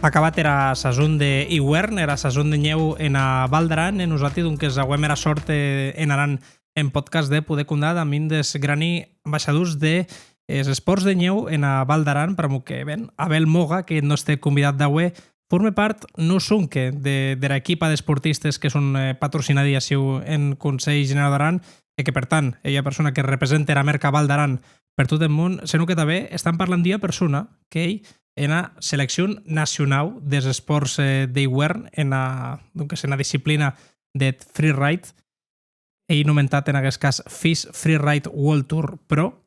Acabat era sazón de hivern, era sazón de nyeu en a Val d'Aran, e nosaltres donques auem era sort en Aran en podcast de poder condar amb un dels grans ambaixadors de esports de nyeu en a Val d'Aran, per que ben, Abel Moga, que no esté convidat d'avui, forma part no sonque de l'equipa d'esportistes que són patrocinadis així en Consell General d'Aran, i que, per tant, ella persona que representa la marca Val d'Aran per tot el món, sinó que també estan parlant d'una persona que ell en la selecció nacional dels esports d'hivern en la disciplina de freeride, ell nomentat en aquest cas FIS Freeride World Tour Pro,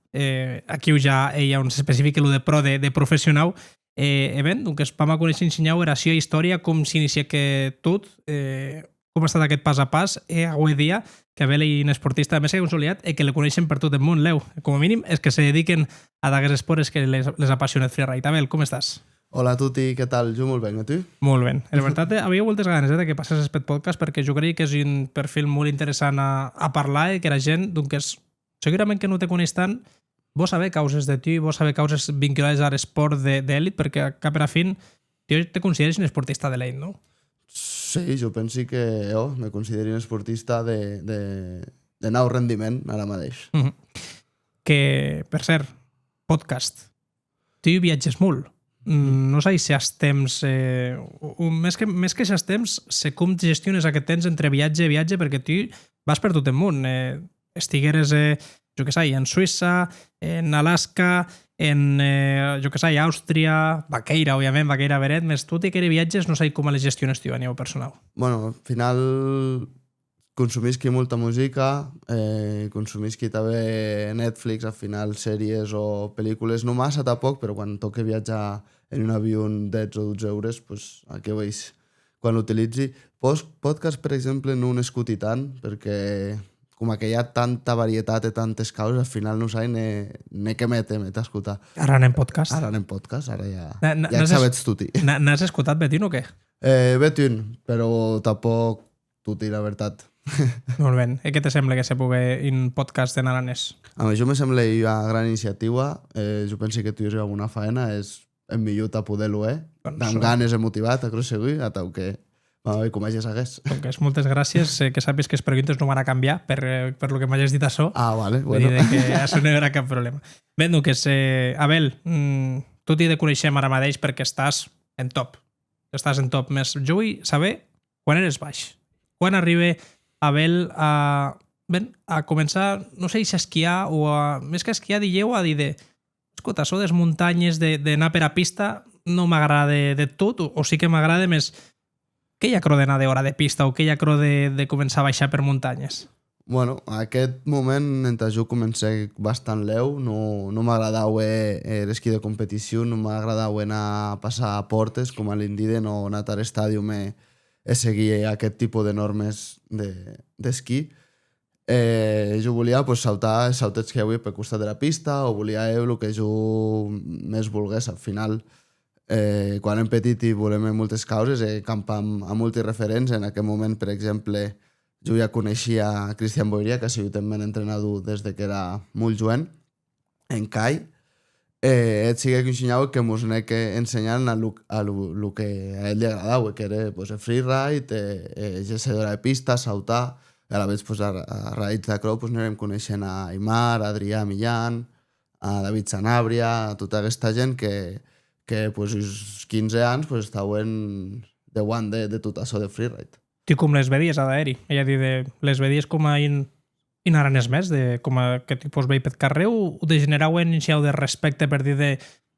aquí ja hi ha un específic el de pro de professional, ben, doncs vam a conèixer ensenyar era la història, com s'inicia que tot, com ha estat aquest pas a pas, avui dia, que Abel és un esportista més que consolidat i que el coneixen per tot el món, Leu. Com a mínim, és que se dediquen a d'aquests esports que les apassiona el freeride. Abel, com estàs? Hola a tutti, què tal? Jo molt bé, i tu? Molt bé. En veritat, havia moltes ganes de que passés aquest podcast perquè jo crec que és un perfil molt interessant a parlar i que la gent, doncs, segurament que no te coneix tant, vos saber causes de tu, vos saber causes vinculades a l'esport d'èlit, perquè cap per a fin, tu te consideres un esportista d'elit, no? Sí, jo penso que me considero un esportista de nou rendiment ara mateix. Que, per cert, podcast, tu viatges molt. No sé si has temps... més que si has temps, sé com gestiones aquest temps entre viatge i viatge, perquè tu vas per tot el món. Estigueres, jo què sé, en Suïssa, en Alaska, en, jo què sé, Àustria, Vaqueira, òbviament, Vaqueira Beret, més tot i que viatges, no sé com les gestiones tu a nivell personal. Bueno, al final consumisqui molta música, consumisqui també Netflix, al final sèries o pel·lícules, no massa tampoc, però quan toque viatjar en un avió 10 o 12 euros, pues, aquí ho veig quan l'utilitzi. Podcast, per exemple, no ho n'escuti tant, perquè com que hi ha tanta varietat i tantes causes, al final no sé ne què m'he d'escoltar. Ara anem podcast. Ara anem podcast, ara ja sabets tutti. N'has escoltat Betín o què? Betín, però tampoc tutti, la veritat. Molt bé. I què te sembla que se pugui un podcast en aranès? A mi jo me sembla una gran iniciativa. Jo penso que tu és alguna feina, és el millor a poder-lo, amb ganes i motivat, a prosseguir, a tal que com ja s'hagués. Donc, moltes gràcies, que sàpies que les preguntes no van a canviar per lo que m'hagis dit això. Ah, vale, bueno. Vull dir que això no hi haurà cap problema. Bé, doncs, Abel, tu t'hi de coneixem ara mateix perquè estàs en top. Estàs en top. Més, jo vull saber quan eres baix. Quan arriba Abel a començar, no sé si a esquiar o més que a esquiar, dieu a dir escolta, això des muntanyes d'anar per a pista no m'agrada de tot, o sí que m'agrada més què hi ha cro d'anar d'hora de pista o què hi ha cro de començar a baixar per muntanyes? Bueno, en aquest moment, mentre jo comencé bastant leu, no m'agradava l'esquí de competició, no m'agradava anar a passar a portes, com a l'Indiden o anar a l'estàdium i seguir aquest tipus de normes d'esquí. Jo volia saltar els saltets que hi havia per costat de la pista o volia el que jo més volgués. Al final, quan hem petit i volem moltes causes, campar amb molts referents. En aquest moment, per exemple, jo ja coneixia a Cristian Boiria, que ha sigut el meu entrenador des que era molt jovent, en CAI. Ell sigue que ensenyava que mos anava ensenyant a lo que a ell li agradava, que era el freeride, gessedora de pista, saltar. A la vegada, a raïs d'acrò, anem coneixent a Aymar, a Adrià Millán, a David Sanabria, a tota aquesta gent que als 15 anys estaven deuant de tot això de freeride. Tu com les vedies a d'aeri? Ella dit, les vedies com a in aranès més, com a que tipus veig per carrer, o de generar un inicial de respecte per dir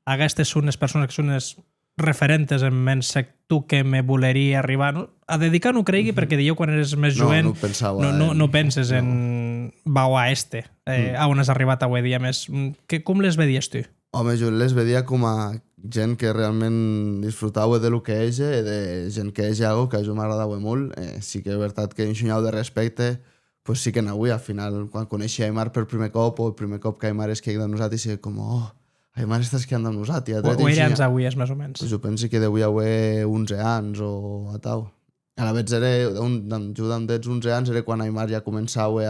aquestes són les persones que són les referentes en menys tu que me voleria arribar, no? A dedicar no cregui perquè dieu quan eres més jovent no penses en vau a on has arribat avui dia més. Com les vedies tu? Home, jo les vedia com a gent que realment disfrutava de lo que és, de gent que és algo que a jo m'agradava molt. Sí que és veritat que ensenyau de respecte, pues sí que n'avui, al final, quan coneixia Aymar per primer cop o el primer cop que Aymar esquiava amb nosaltres, i com, Aymar està esquiant amb nosaltres. O era anys avui, més o menys? Jo penso que devia haver 11 anys o a tal. A la vegada, jo amb 11 anys era quan Aymar ja començava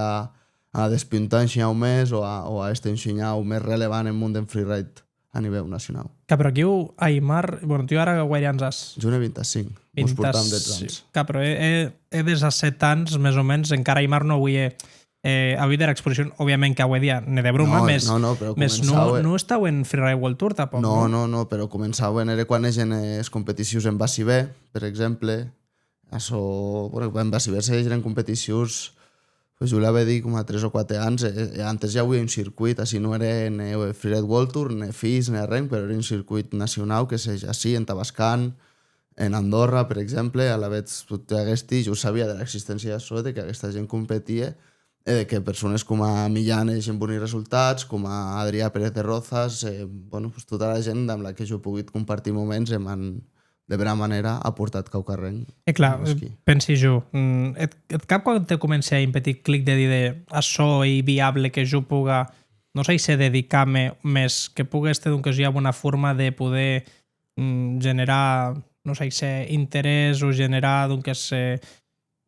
a despintar ensenyar més o a ensenyar més rellevant en el món del freeride a nivell nacional. Que però aquí Aimar... Bueno, tu ara guaians has... Jo n'he 25. Mos portam 10 anys. Que però he des a 7 anys, més o menys, encara Aimar no avui avui de l'exposició, òbviament que avui dia n'he de broma, però no estàu en Freeride World Tour, tampoc. No, però començaven, era quan egen les competicions en Basi B, per exemple. En Basi B s'egen competicions, pues jo l'havia dit com a 3 o 4 anys, antes ja havia un circuit, així no era ni Freeride World Tour, ni FIS, ni res, però era un circuit nacional que s'eix així, en Tabascan, en Andorra, per exemple, a la vegada jo sabia de l'existència d'això, de que aquesta gent competia, de que persones com a Millán eixen bons resultats, com a Adrià Pérez de Rozas, tota la gent amb la que jo he pogut compartir moments de bona manera ha portat caucarrenc. Clar, pensi jo, et cap quan te comença a impedir clic de dir això és viable que jo puga, no sé si dedicar-me més, que pugui estar que hi ha una forma de poder generar, no sé si interès o generar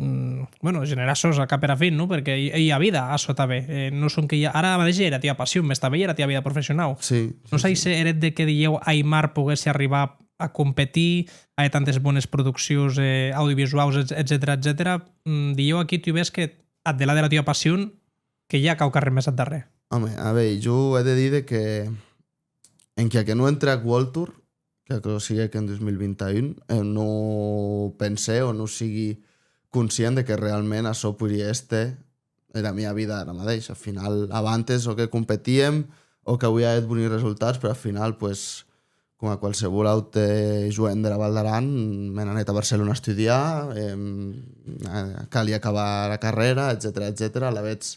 generar sos a cap per a fin, no? Perquè hi ha vida a sota bé. No són que ara mateix era tia passió, més també era tia vida professional. Sí. No sé si eres de que dieu Aimar pogués arribar a competir, a tantes bones produccions audiovisuals, etc. Dieu aquí tu ves que et de la tia passió que hi ha cau carrer més at darrer. Home, a veure, jo he de dir que en que no entre a World Tour, que crec sigui que en 2021, no pense o no sigui conscient de que realment això podria estar en la meva vida ara mateix. Al final, abans o que competíem o que havia fet bons resultats, però al final, pues, com a qualsevol altre joven de la Val d'Aran, me n'he anat a Barcelona a estudiar, calia acabar la carrera, etc. A la vegada,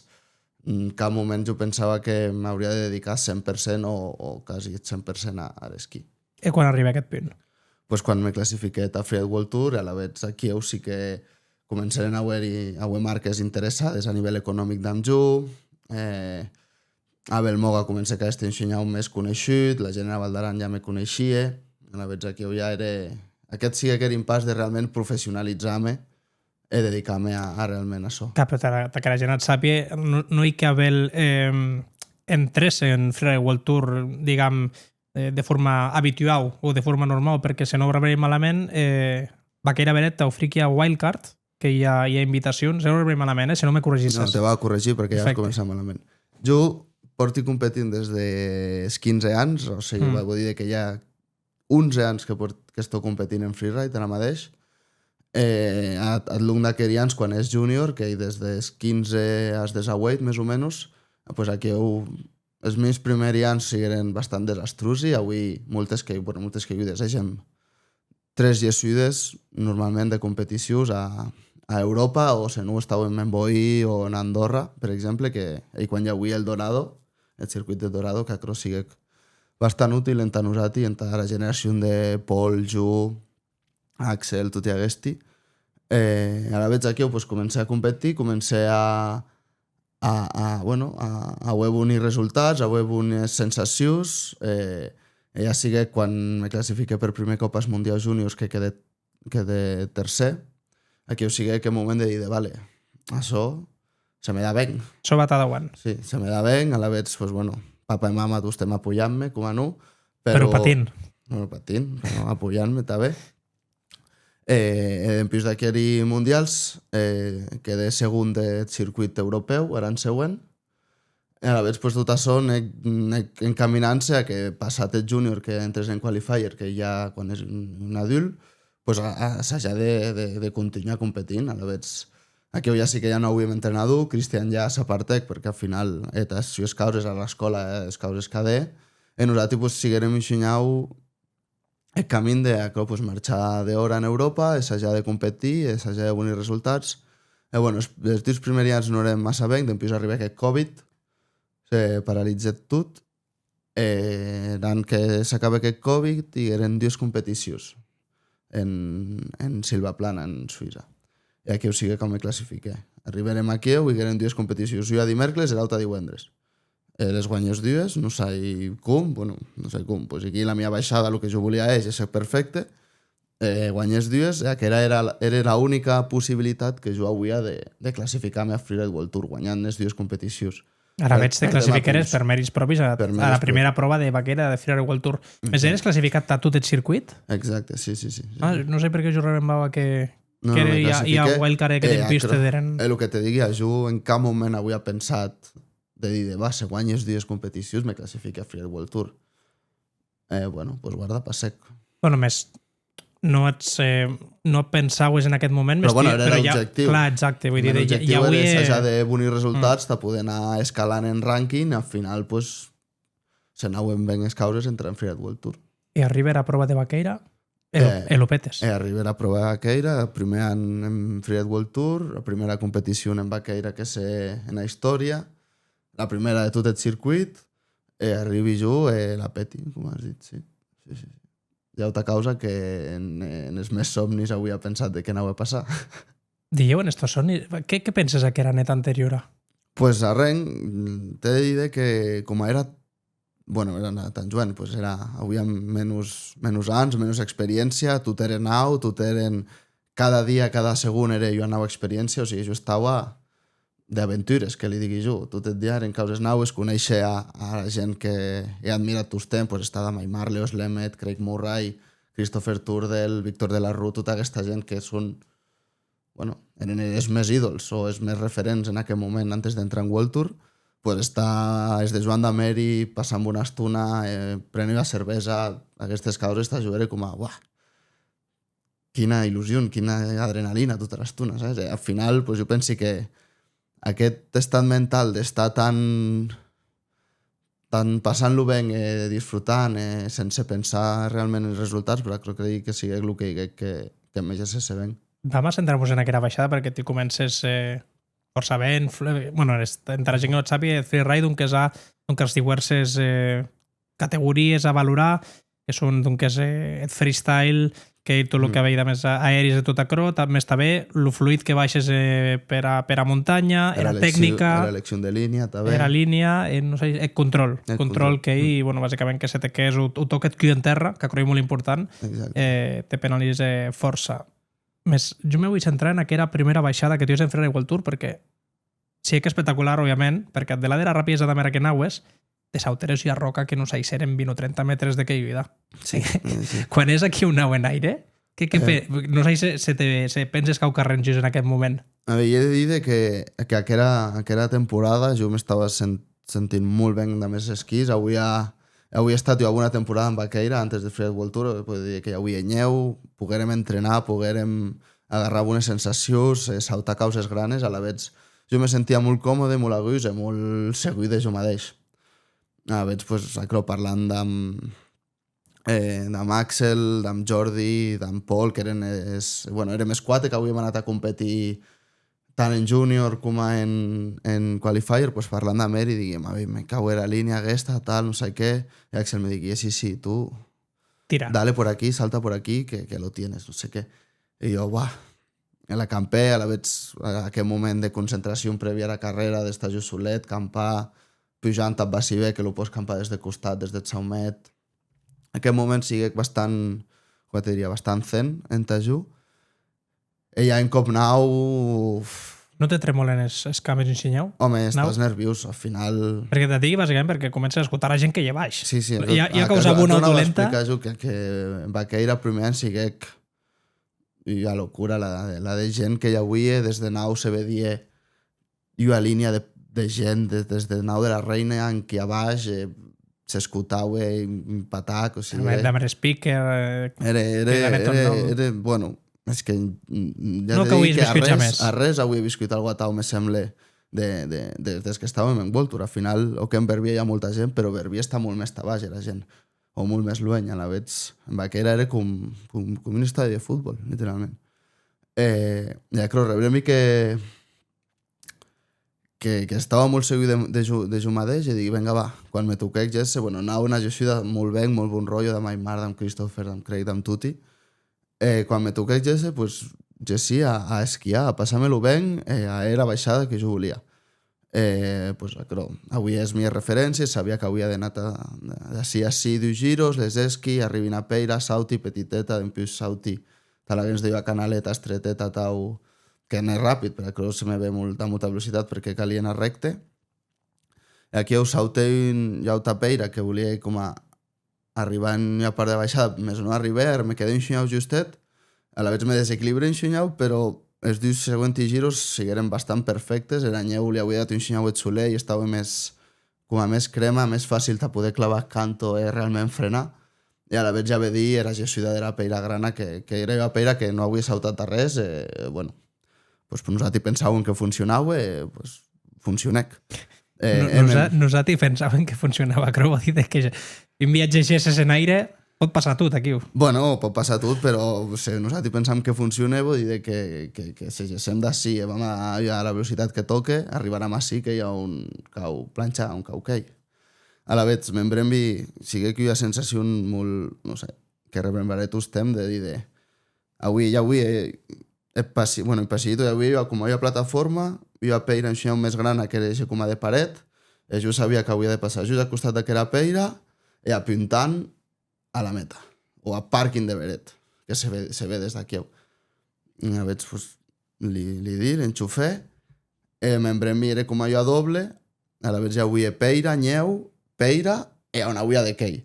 en cap moment jo pensava que m'hauria de dedicar 100% o quasi 100% a l'esquí. I quan arriba aquest punt? Pues quan m'he classificat a Freeride World Tour, a la vegada aquí sí que començaren a haver marques interessades a nivell econòmic d'amb jo, Abel Moga comença a estar ensenyant més coneixut, la gent a Val d'Aran ja me coneixia, a la vegada aquí ja era... Aquest sí que era impàs de realment professionalitzar-me i dedicar-me a realment a això. Clar, però que la gent et sàpia, no hi que Abel entrés en Freeride World Tour, diguem, de forma habitual o de forma normal, perquè si no ho rebrem malament, Vaqueira Beretta o Frikia Wildcard, que hi ha invitacions, si no ho rebrem malament, si no me corregisses. No, te va corregir perquè ja has començat malament. Jo porto competint des dels 15 anys, o sigui, vull dir que hi ha 11 anys que estic competint en freeride ara mateix. A l'un d'aquests anys, quan és júnior, que des dels 15 als 18, més o menys, pues aquí els meus primers anys sigueren bastant desastrusi, avui moltes caigudes, deixem 3 llesudes normalment de competicions a Europa, o si no estàvem en Boí o en Andorra, per exemple, que quan hi havia el Dorado, el circuit de Dorado, que crec sigui bastant útil en tant usat i en la generació de Pol, Ju, Axel, tot i aquesta. Ara veig aquí, pues, comencé a competir, comencé a haver bons resultats, a haver bones sensacions. Ja sigui quan me classifiqué per primer cop als Mundials Júniors, que quedé tercer, aquí ho sigui que moment de dir, vale, això se me da ben. Això va t'adauant. Sí, se me da ben, a la vegada, pues, papa i mama tu estem apoyant-me, com a no. Però patint. No, patint, però apoyant-me també. En plus d'aquests mundials, quedé segon del circuit europeu, ara en següent. A la vegada, pues, tot això encaminant-se a que passat el júnior, que entres en qualifier, que ja quan és un adult, pues, s'ha de continuar competint. A la vegada, aquí ja sí que ja no havíem entrenador, Cristian ja s'apartec, perquè al final, si les causes a l'escola, les causes KD, i nosaltres pues, siguérem ensenyant el camí de pues, marxar d'hora en Europa, assajar de competir, assajar de bons resultats. Els teus primers anys no eren massa bé, després arriba aquest Covid, se paralitza tot, eren que s'acaba aquest Covid i eren 2 competicions en Silvaplana, en Suïssa. I aquí ho sigui com me classifiqué. Arribarem aquí i eren 2 competicions. Jo a dimecres i l'altre a divendres. Les guanyes 2, no sé com, pues aquí la meva baixada, el que jo volia és ser perfecte, guanyes 2, que era l'única possibilitat que jo havia de classificar-me a Freeride World Tour, guanyant les 2 competicions. Ara veig que classificares per mèrits propis a la primera prova de Baqueira de Freeride World Tour. Més eres classificat a tot el circuit? Exacte, sí. No sé per què jo rebembava que hi ha wildcard que en pista d'eren... El que te digui, jo en cap moment avui he pensat de dir, va, si guanyes 10 competicions me classifique a Freeride World Tour. Bueno, doncs guarda pa sec. Bueno, més... No pensaves en aquest moment... Però bueno, era l'objectiu. Clar, exacte. Vull dir, l'objectiu era assajar de bonir resultats, de poder anar escalant en rànquing, al final, pues, se n'hauen ben les causes entrar en Freeride World Tour. I arriba a prova de Baqueira, lo petes. Arriba a prova de Baqueira, primer en Freeride World Tour, la primera competició en Baqueira que sé en la història, la primera de tot el circuit, arribi jo, la peti, com has dit, sí. Hi ha altra causa que en els més somnis avui ha pensat de què anava a passar. Dieu en estos somnis? Què penses que era net anterior? Pues arrenc, t'he de dir que com era era tan jovent, pues era avui amb menys anys, menys experiència, tot era nou, tot eren cada dia, cada segon era jo nova experiència, o sigui, jo estava d'aventures, que li digui jo. Tot el dia eren causes noues, conèixer a la gent que he admirat tots temps, pues està Damian Marley, Lewis Lemmet, Craig Murray, Christopher Turdell, Víctor de la Rue, tota aquesta gent que són, eren els més ídols o els més referents en aquell moment antes d'entrar en World Tour, pues està els de Joan Dameri passant una estona, prenent la cervesa, aquestes causes t'ajudaré com a, uah, quina il·lusió, quina adrenalina tota l'estona, saps? Al final, pues jo penso que aquest estat mental d'estar tan passant-lo bé, disfrutant, sense pensar realment en els resultats, però crec que sigui el que més ja se ben. Vam a centrar-nos en aquesta baixada perquè tu comences força bé entre la gent que no et sàpiga, freeride, que és diverses categories a valorar, que són el freestyle, que tot el que veia més aeris de tot acro, també està bé, el fluid que baixes per a muntanya, era tècnica... Era elecció de línia, també. Era línia, no sé, control. Control que bàsicament que se te quedes o toquet cul en terra, que crec molt important, te penalitza força. Més, jo me vull centrar en aquella primera baixada que tu has en Freeride World Tour, perquè sí que és espectacular, òbviament, perquè de la de la rapidesa de mera que naues, de sauteres i a roca que no s'aixeren 20 o 30 metres de caiguda. Sí. Quan és aquí un nau en aire, no sé si penses que ho carrenges en aquest moment. A veure, he de dir que aquella temporada jo m'estava sentint molt ben de més esquís. Avui he estat jo alguna temporada en Baqueira antes de Freeride World Tour, vull dir que avui anyeu, poguérem entrenar, poguérem agarrar algunes sensacions, saltar causes granes, a la vegada jo me sentia molt còmode, molt a gust i molt segur de jo mateix. A veig, parlant d'amb Axel, d'amb Jordi, d'amb Paul, que érem els quatre que avui hem anat a competir tant en júnior com en qualifier, parlant d'amb ell i diguem, me cago en la línia aquesta, tal, no sé què, i Axel me digui, sí, tu tira, dale por aquí, salta por aquí, que lo tienes, no sé què. I jo, en la campé, a la veig aquell moment de concentració prèvia a la carrera, d'estar just solet, campar, pujant amb Bassibé, que lo pots campar des de costat, des del saumet. En aquest moment sigui bastant zen en Tajú. I ja en cop nau... No te tremolen els cames en xinyau? Home, estàs nerviós, al final... Perquè te digui, bàsicament, perquè comences a escoltar la gent que hi ha baix. Sí. Ja causa una dolenta. Que en Baqueira primer en siguec i la locura, la de gent que ja avui des de nau se vedia i una línia de gent des de nau de la reina en qui a baix s'escoltava un patac, o sigui... Amb el speaker... Era, bueno, és que ja no t'he dit que a res avui he viscut alguna tau, me sembla, des que estàvem en World Tour. Al final, que en Verbier hi ha molta gent, però Verbier està molt més a baix, la gent, o molt més lluny, a la vegada. En Baqueira era com un estadi de futbol, literalment. Ja crec, rebrem que estava molt segur de jo mateix i dic, vinga, va, quan me toquec Jesse, anava una gestió molt bé, molt bon rotllo, de Maimar, d'en Christopher, d'en Craig, d'en Tuti. Quan me toquec Jesse, Jesse a esquiar, a passar-me-lo ben, a era baixada que jo volia. Avui és mi referència, sabia que havia d'anar d'ací a sí 2 giros, les esqui, arribin a Peira, Sauti, petiteta, d'empius Sauti, tal que ens deia canaleta, estreteta, que anés ràpid, però se me ve molta velocitat perquè calia anar recte. Aquí heu saute ja una peira que volia com a arribar en una part de baixada, més no arribar, me quedé enxunyau justet, a la vegada me desequilibre enxunyau, però els dius següents giros sigueren bastant perfectes, era nyeu, li havia dat enxunyau et soler i estava més, com a més crema, més fàcil de poder clavar canto realment frenar. I a la vegada ja ve dir, era gesuïda de la peira grana, que era una peira que no havia saltat a res, bueno, pues nosaltres pensàvem que funcionava, pues funcionec. Nosaltres pensaven que funcionava, però vol dir que en viatges en aire pot passar tot aquí. Bueno, pot passar tot, però nosaltres pensam que funciona, vol dir que si gesem d'ací i vam a la velocitat que toque, arribarem així que hi ha un cau planxa, un cau quei. A la vegada, m'embrembi, sigue que hi ha sensació molt, no sé, que rebrembaré tu estem de dir de... Avui he passit, avui hi ha com una plataforma, hi ha peira enxunyau més grana que era com a de paret, i jo sabia que havia de passar just al costat d'aquella peira i apuntant a la meta, o a pàrquing de Beret, que se ve des d'aquí. I a veure, pues, li dir, enxufé, m'embrembi era com allò doble, a la vegada ja avui peira, nyeu, peira, i una ulla de quei.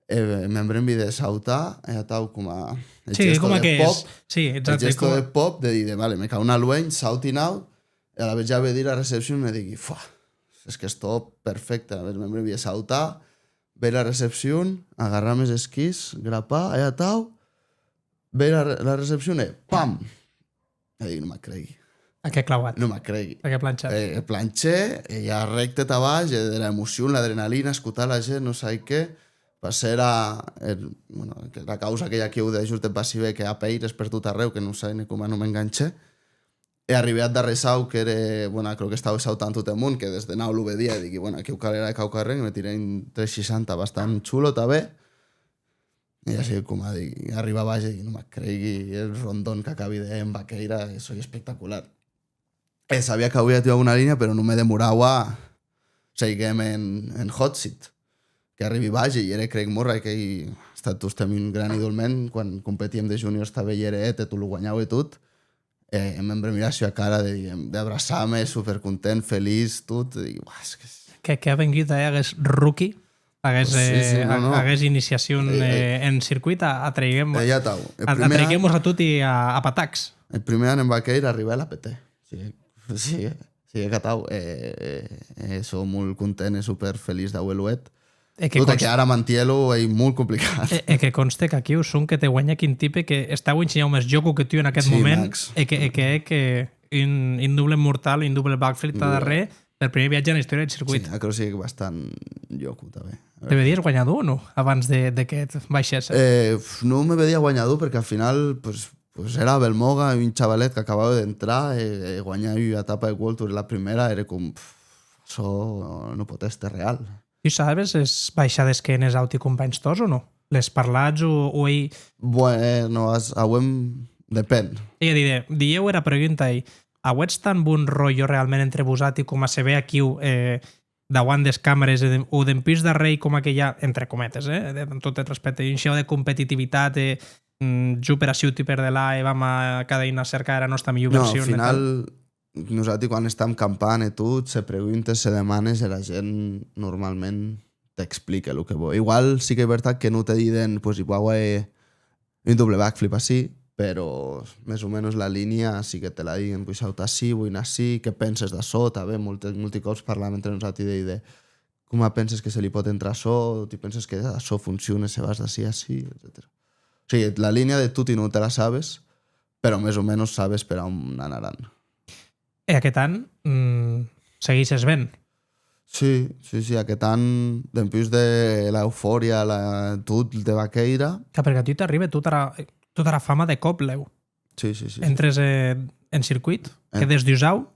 M'embrembi de saltar, tau com a... El gesto de pop, sí, exacte, el gesto de pop, de dir, vale, me cau una lueny, saltin out, i a la vegada ja ve dir a recepció i me digui, és que és tot perfecte, a veure, m'embrembi de saltar, ve la recepció, agarrar més esquís, grapar, allà tau, ve la recepció i pam! I dic, no m'acregui. A què clavat? No m'acregui. A què planxat? Planxer, ja recte a baix, de l'emoció, l'adrenalina, escoltar la gent, no sé què, va ser la causa aquella que heu de just de passiver, que hi ha peires per tot arreu, que no sé ni com no m'enganxé. He arribat darrere sau, que era, bueno, crec que estava saltant tot amunt, que des de nou l'obedia, i dic, bueno, aquí ho calera de cau carrer, i me tiré en 360 bastant xulo, també. I així, com a dir, arriba a baix i no m'acregui el rondón que acabi en vaqueira, soy espectacular. Sabia que havia tirat una línia, però no me demorava seguim en hot seat, que arribi baix i era Craig Murray, que ha estat un gran idolment, quan competíem de júniors també hi era, tu lo guanyau i tot, em vam mirar a cara d'abraçar-me, supercontent, feliç, tot, i és que... Que ha vengut hagués rookie, hagués iniciació en circuit, atraiguem-nos a tot i a patacs. El primer any en vaqueira arriba a la PT. Sí, que tau. Soc molt content i superfeliç d'Aueluet. Tot que ara mantielo és molt complicat. Que conste que aquí us un que te guanya quin tipe que està ensenyant més joco que tu en aquest moment que un doble mortal i un doble backflip a darrere per primer viatge en la història del circuit. Sí, crec que sí, bastant joco també. Te vedies guanyador o no abans que et baixés? No me vedia guanyador perquè al final pues era Belmoga, un xavalet que acabava d'entrar, guanyar una etapa de World Tour la primera, era com això no pot estar real. I sabes les baixades que en els autocompanys tots o no? Les parlats o ell... Bueno, depèn. Dieu era pregunta i auets tan bon rotllo realment entre vosaltres com a se ve aquí davant des càmeres o d'en pis de rei com aquella, entre cometes, amb tot el respecte, i això de competitivitat, jo per a Ciuti per de la vam a cada una cerca la nostra millor versió. No, al final... Nosaltres quan estem campant i tot, se preguntes, se demanes i la gent normalment t'explica el que vol. Igual sí que és veritat que no te diuen pues igual un doble backflip així, però més o menys la línia sí que te la diuen, vull saltar així, vull anar així, què penses d'això, també, molts cops parlàvem entre nosaltres de com penses que se li pot entrar això, tu penses que això funciona si vas d'així a així, etc. O sigui, la línia de tot i no te la sabes, però més o menys sabes per on anaran. Aquest any segueixes ben? Sí, aquest any, després de l'eufòria, tot de vaqueira... Que perquè a tu t'arriba tota la fama de cop, Leu. Sí. Entres en circuit, que des d'Usau,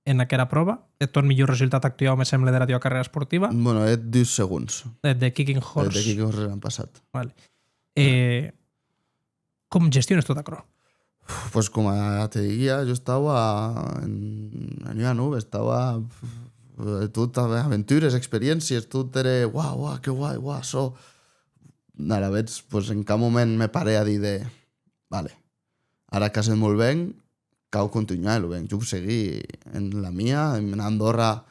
en aquella prova, et ton millor resultat actual, me sembla, de la teva carrera esportiva. Bueno, et 10 segons. De Kicking Horse. De Kicking Horse l'han passat. Vale. Com gestiones tot això? Pues com te diria, jo estava en una nube, estava tot aventures, experiències, tot era uau, que guai, això. A la vegada, pues, en cap moment me paré a dir vale, ara que has molt bé, cal continuar-ho bé. Jo ho seguí en la mia, en Andorra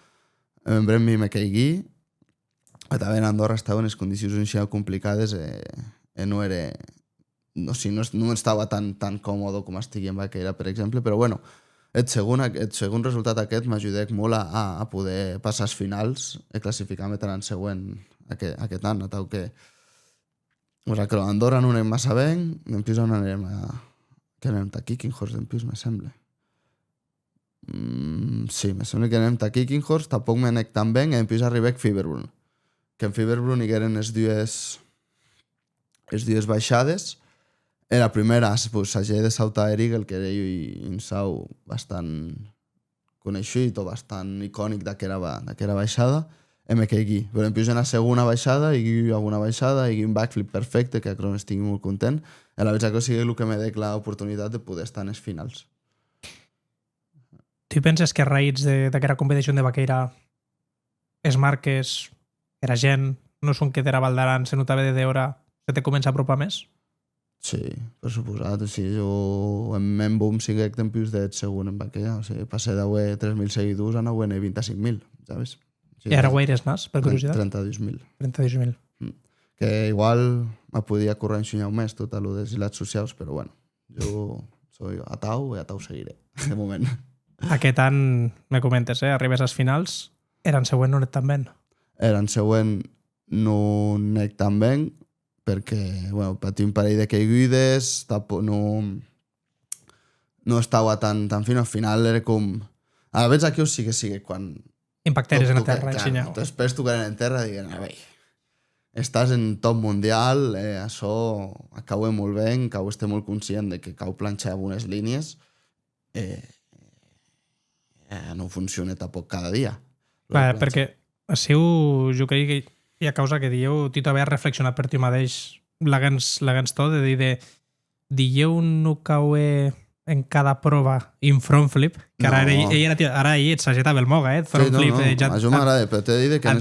en Brembi me caigui, també en Andorra estava en les condicions així complicades, no era... No estava tan còmode com estigui en Baqueira, per exemple, però bueno, el segon resultat aquest m'ajuda molt a poder passar als finals i classificar-me tant en següent aquest any, atau que a Andorra no anem massa bé, després on anem que anem a Kickinghorst, després me sembla. Sí, me sembla que anem a Kickinghorst, tampoc me n'ec tan bé, i després arribem a Fiberbrunn, que en Fiberbrunn hi eren les dues baixades. La primera, pues, hagi de saltar a Erigel, que era un sau bastant coneixut o bastant icònic d'aquella baixada, i me caigui. Però després en la segona baixada, hi ha una baixada, hi ha un backflip perfecte, que crec que estic molt content, i la veritat que sigui el que me dec l'oportunitat de poder estar en els finals. Tu penses que a raïs d'aquella competició de Baqueira les marques, era gent, no són que era Valdaran, se notava de d'hora, se te comença a apropar més? Sí, per suposat. O sigui, jo en boom siguec tempos de segon en Baqueira. O sigui, passé d'haver 3.000 seguidors a 25.000, ¿sabes? O sigui, I ara guaires nas, per curiositat? 32.000. 32.000. Que igual me podia córrer ensenyar més tot a lo de les socials, però bueno, jo soy atau i atau seguiré, de moment. Aquest any, me comentes, arribes als finals, eren següent no anet tan ben. Eren següent no anet tan ben, perquè, bueno, patí un parell de caigudes, no estava tan fino, al final era com... A veure, aquí sí que quan... Impacteres en la terra, ensenyau. Després tocaren en terra i diguen, estàs en top mundial, això cau molt bé, cau estar molt conscient de que cau planxar unes línies, no funciona tampoc cada dia. Clar, perquè així jo crec que hi ha causa que dieu, tu també has reflexionat per tu mateix l'agans tot, de dir dieu no caue en cada prova un front flip, que ara ell et s'agitava el moga, front flip. A jo m'agrada, però t'he de dir que en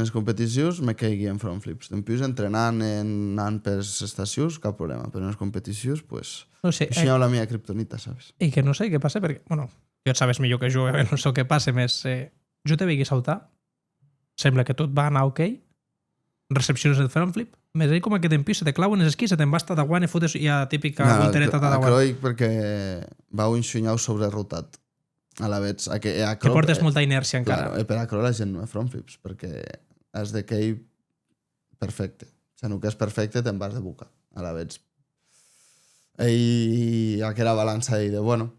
les competicions me caigui en front flips. Després entrenant, anant per les estacions, cap problema, però en les competicions, pues, això hi ha la meva kriptonita, saps? I que no sé què passa, perquè, bueno, jo et sabes millor que jo, no sé què passa més. Jo te veig saltar, sembla que tot va anar ok, recepcions del front flip, més ell com aquest empís, se te clau en l'esquí, se te'n va estar d'aguant i fotes ja típica voltereta d'aguant. Croic perquè va un xunyau sobrerotat. A la vez, que portes molta inèrcia encara. Claro, per a Croic la gent no fa front flips, perquè has de queir perfecte. Si no que és perfecte, te'n vas de boca. A la vez. Ell, aquella balança de bueno,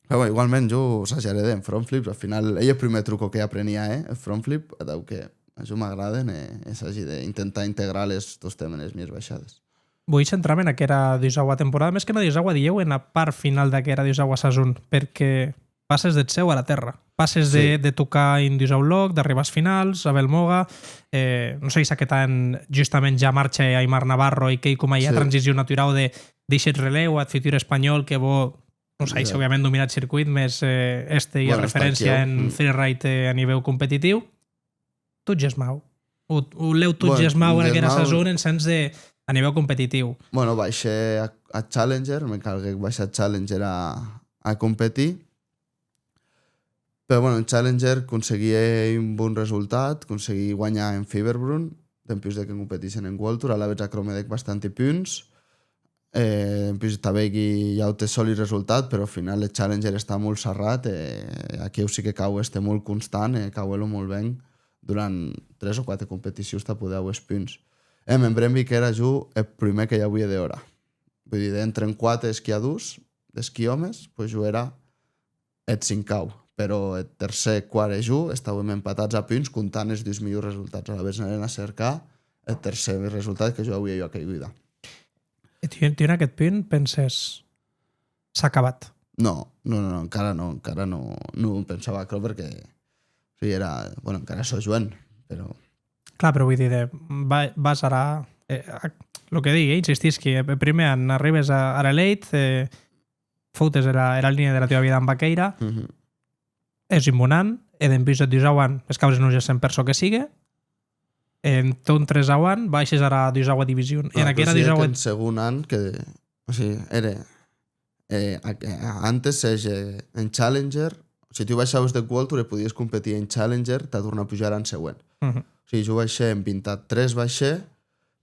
però igualment jo exageré en front flips. Al final, ell el primer truco que aprenia, el front flip, que a jo m'agraden, és d'intentar integrar les dos temes més baixades. Vull centrar-me en aquesta Diusawa temporada, més que en la Diusawa dieu en la part final d'aquesta Diusawa Sasun, perquè passes del seu a la terra. Passes de tocar en Diusaulog, d'arribar als finals, a Belmoga, no sé si aquest any justament ja marxa Aimar Navarro i que com hi ha transició natural de deixes releu, et futur espanyol, que bo, no sé si òbviament dominat circuit, més hi ha referència en freeride a nivell competitiu. Tot gesmau. O leu tot gesmau en aquella Sasun en sens de a nivell competitiu. Bueno, baixé a Challenger, me calgué baixar a Challenger a competir, però bueno, en Challenger aconseguí un bon resultat, aconseguí guanyar en Fiberbrunn, després de que competissin en World Tour, a la vez a Cromedec bastant punts, després també hi ha un sòlid resultat, però al final el Challenger està molt serrat, aquí sí que cau molt constant, cau-lo molt bé, durant 3 o 4 competicions te podeu els punts. En Brembi, que era jo el primer que hi havia d'hora. Vull dir, d'entre en 4 esquiadors, d'esquiomes, pues jo era el 5au. Però el tercer, quart i jo estàvem empatats a punts comptant els 2 millors resultats. A la vegada anaren a cercar el tercer resultat que jo havia jo caiguda. Tu en aquest punt penses s'ha acabat? No, encara no ho pensava, crec, perquè encara soc joven, però... Clar, però vull dir, vas ara... El que dic, insistís que primer arribes a l'Elite, foutes la línia de la teva vida amb Baqueira, és immunant, després et dius auant, les causes no ja 100% que sigui, en ton 3 auant, baixes ara a Diusawa Division. En aquella Diusawa... En segon any, que... O sigui, era... Antes en Challenger, o Si tu baixaves de World Tour i podies competir en Challenger, t'ha tornat a pujar en següent. O sigui, jo baixé en 23,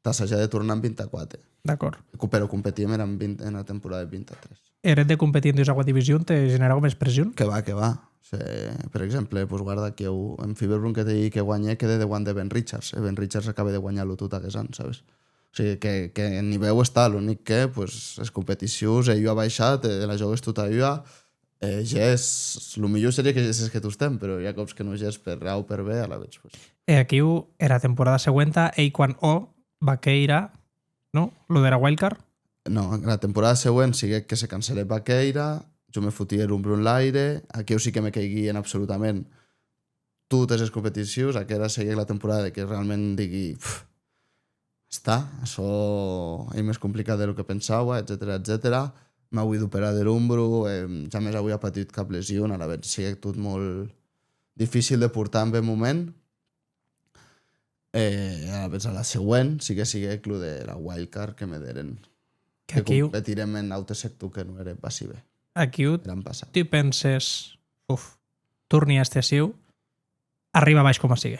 t'assajà de tornar en 24. D'acord. Però competíem en la temporada de 23. Eres de competir en Diosa Divisió te generava més pressió? Que va. Per exemple, pues guarda que en Fiberbrun que t'he dit que guanyé quedé de guany de Ben Richards. Ben Richards acaba de guanyar-lo tot aquest any, saps? O sigui, que en nivell està, l'únic que pues, les competicions, jo ha baixat, la jogues tota ella, el millor seria que gesses que tu estem, però hi ha cops que no gess per A o per B, a la veig. Pues. Aquí era temporada següent, ell quan va queira, no? Lo de la wildcard? No, la temporada següent sigue que se cancel·lé Baqueira, jo me fotia l'Umbro en l'aire, aquí sí que me caiguien absolutament totes les competicions, aquí ara seguia la temporada que realment digui està, això és més complicat del que pensava, etc. M'he d'operar de l'Umbro, ja més avui ha patit cap lesió, a la vegada sigue tot molt difícil de portar en bé moment. A la següent sí que sigue el de la wildcard que me deren que competirem en autosector que no era passi bé. Aquí tu penses torni a excessiu, arriba baix com a sigui.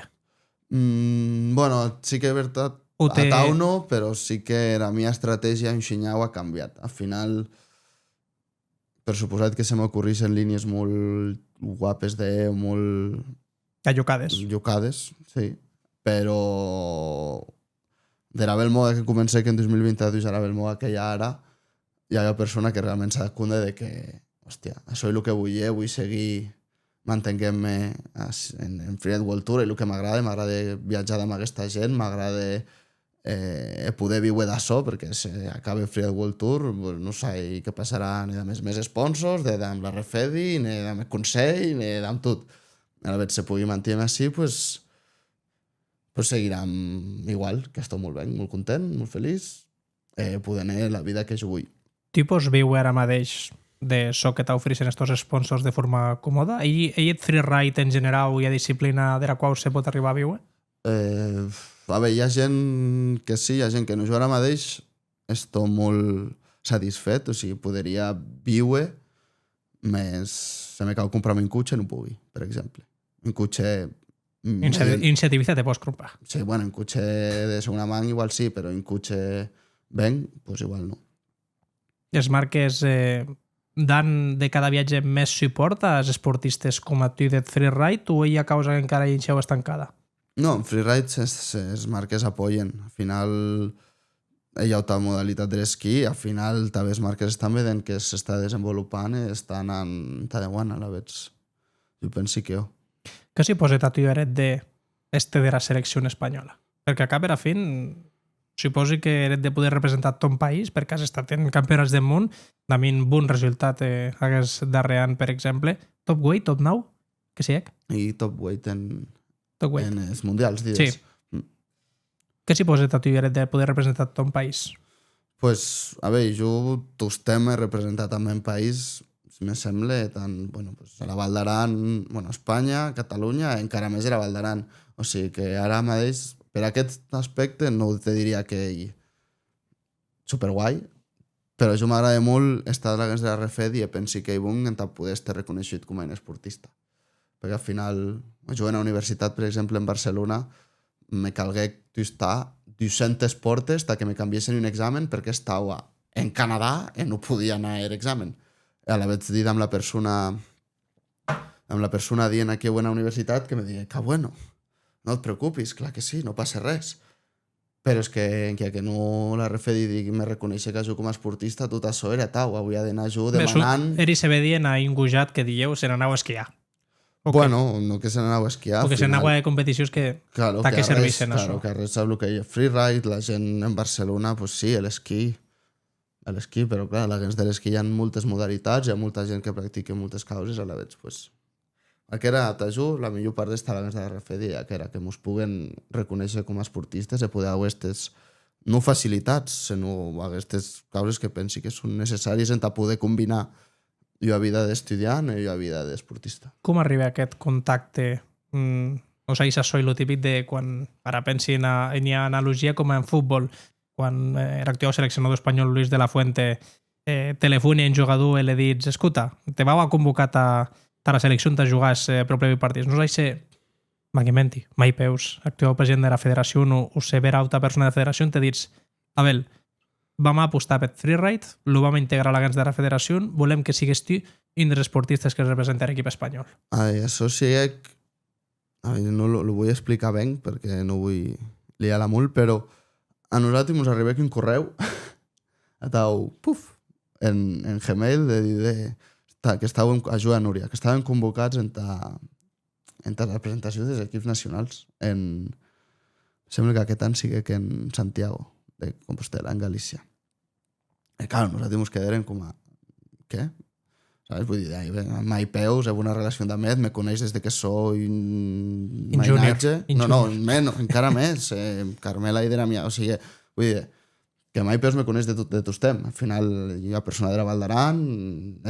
Bueno, sí que és veritat a tau no, però sí que la meva estratègia en Xinyau ha canviat. Al final, per suposat que se m'ocorreixen línies molt guapes molt... Allocades, sí. Però de la Belmoga que comencé que en 2022 a la Belmoga que hi ha ara, hi ha una persona que realment s'ha d'acunde de que, hòstia, això és el que vull seguir mantenint-me en Freeride World Tour, és el que m'agrada viatjar amb aquesta gent, m'agrada poder viure d'això, perquè si acaba Freeride World Tour, no sé què passarà ni amb més sponsors, ni amb la Refedi, ni amb el Consell, ni amb tot. A la vegada se pugui mantenir així, pues seguirem igual, que estic molt bé, molt content, molt feliç, poder anar la vida que jo vull. Tu pots viure ara mateix de so que t'ofereixen aquests sponsors de forma còmoda? I et freeride en general hi ha disciplina de la qual se pot arribar a viure? A veure, hi ha gent que sí, hi ha gent que no. Jo ara mateix estic molt satisfet, o sigui, podria viure més... Se me cal comprar-me un cotxe, no pugui, per exemple. Un cotxe... Iniciativista te pots comprar. Sí, bueno, un cotxe de segona mà igual sí, però un cotxe ben, doncs igual no. Les marques dan de cada viatge més suport als esportistes com a tu de freeride o hi ha causa que encara hi heu estancada? No, en freeride les marques apoyen. Al final hi ha altra modalitat de l'esquí, al final també les marques estan veient que s'està desenvolupant i estan en Taiwan, a la veig. Jo penso que Què s'hi posa a tu eres de la selecció espanyola? Perquè a cap a la fin suposo que eres de poder representar tot un país perquè has estat en campionats del món, també un bon resultat hagués darrer any, per exemple. Top 8, top 9? Que sí, I top 8 en els mundials, dius. Sí. Què s'hi posa a tu eres de poder representar tot un país? Pues, a veure, jo tots temes representat també en país, me sembla, tant, a la Val d'Aran, Espanya, Catalunya, encara més a la Val d'Aran. O sigui que ara mateix, per aquest aspecte, no te diria que superguai, però jo m'agrada molt estar a de la Refedi i penso que hi hem de poder estar reconeixut com a esportista. Perquè al final, jo a la universitat, per exemple, en Barcelona, me calgué estar 200 portes fins que me canviessin un examen perquè estava en Canadà i no podia anar a l'examen. A la vaig dir amb la persona dient aquí a una universitat que me deia que bueno, no et preocupis, clar que sí, no passa res. Però és que no la Refedi me reconeix que jo com a esportista tot això era tau, avui ha d'anar jo demanant... Eri se ve dient a un gujat que dieu se n'anau a esquiar. Bueno, no que se n'anau a esquiar. O que se n'anau a competicions que serveixen això. Claro, que res sap el que hi ha freeride, la gent en Barcelona, pues sí, l'esquí, però clar, a dins de l'esquí hi ha moltes modalitats, hi ha molta gent que practica moltes causes, a la vegada, pues... Que era, t'ajudo, la millor part d'estar a dins de la Refedi, que era que ens puguen reconèixer com a esportistes i poder haver aquestes, no facilitats, sinó aquestes causes que pensi que són necessàries en poder combinar jo a vida d'estudiant i jo a vida d'esportista. Com arriba aquest contacte? O sigui, això és el típic de quan, ara pensi en analogia com en futbol, quan l'actual seleccionador espanyol Luis de la Fuente telefoni a un jugador i li dius, escolta, te vau a convocar ta la selecció on jugàs propi partits. No sé Maguimenti, mai peus, actual president de la federació o severa alta persona de la federació, te dits, Abel, vam apostar per freeride, lo vam integrar a l'agents de la federació, volem que sigues tu un dels esportistes que representa l'equip espanyol. Això sí que no lo vull explicar ben perquè no vull liar la molt, però a nosaltres ens arriba aquí un correu en Gmail de dir que estàvem, ajuda a Núria, que estàvem convocats en la presentació dels equips nacionals. Sembla que aquest any sigui que en Santiago de Compostela, en Galícia. I clar, nosaltres ens quedarem com a... Què? ¿Sabes? Vull dir, mai peus, he una relació d'amic, me coneix des de que soy un mainatge. No, menos, encara més. Carmela i de la mia... O sigui, vull dir, que mai peus me coneix de tots temps. Al final, hi ha persona de la Val d'Aran,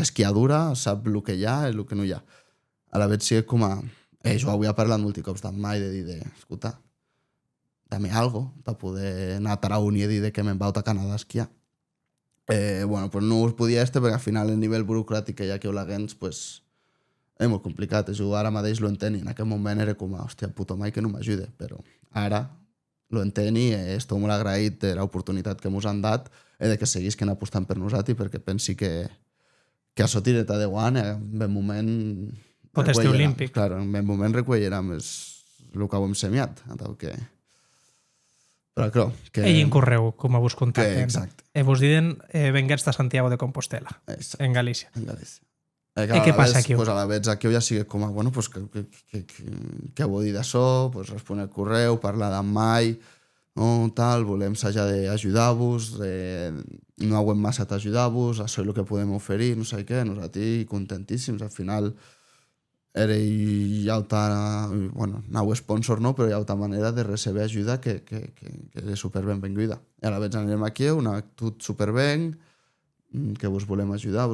esquiadura, sap el que hi ha i el que no hi ha. A la vegada sí com a... jo avui he parlat multicops d'en mai de dir, escolta, dame algo per poder anar a Tarauni i dir que me'n vau a Canadà a esquiar. Bueno, pues no us podia perquè al final el nivell burocràtic que hi ha aquí a Olaguens pues, és molt complicat. Jo ara mateix lo entén i en aquell moment era com, hòstia, puto mai que no m'ajude, però ara lo entén i estic molt agraït de l'oportunitat que ens han dat i de que seguisquen apostant per nosaltres perquè pensi que això tireta de guant en ben moment pot estar olímpic. Claro, en ben moment recuellerem el que ho hem semiat. Però crec que... Ell en correu, com a vos contacten. Exacte. Vos diuen venguets de Santiago de Compostela, en Galícia. En Galícia. Què passa aquí? Pues a la vegada aquí ja sigue com a, bueno, pues què vol dir d'això? Pues respon el correu, parlar d'en mai, no, tal, volem assajar d'ajudar-vos, no hauem massa d'ajudar-vos, això és el que podem oferir, no sé què, nosaltres contentíssims, al final hi ha alta, bueno, no sponsor no, però hi ha alta manera de recebre ajuda que és superbenvinguda. I a la vegada anem aquí, una actitud superben, que vos volem ajudar,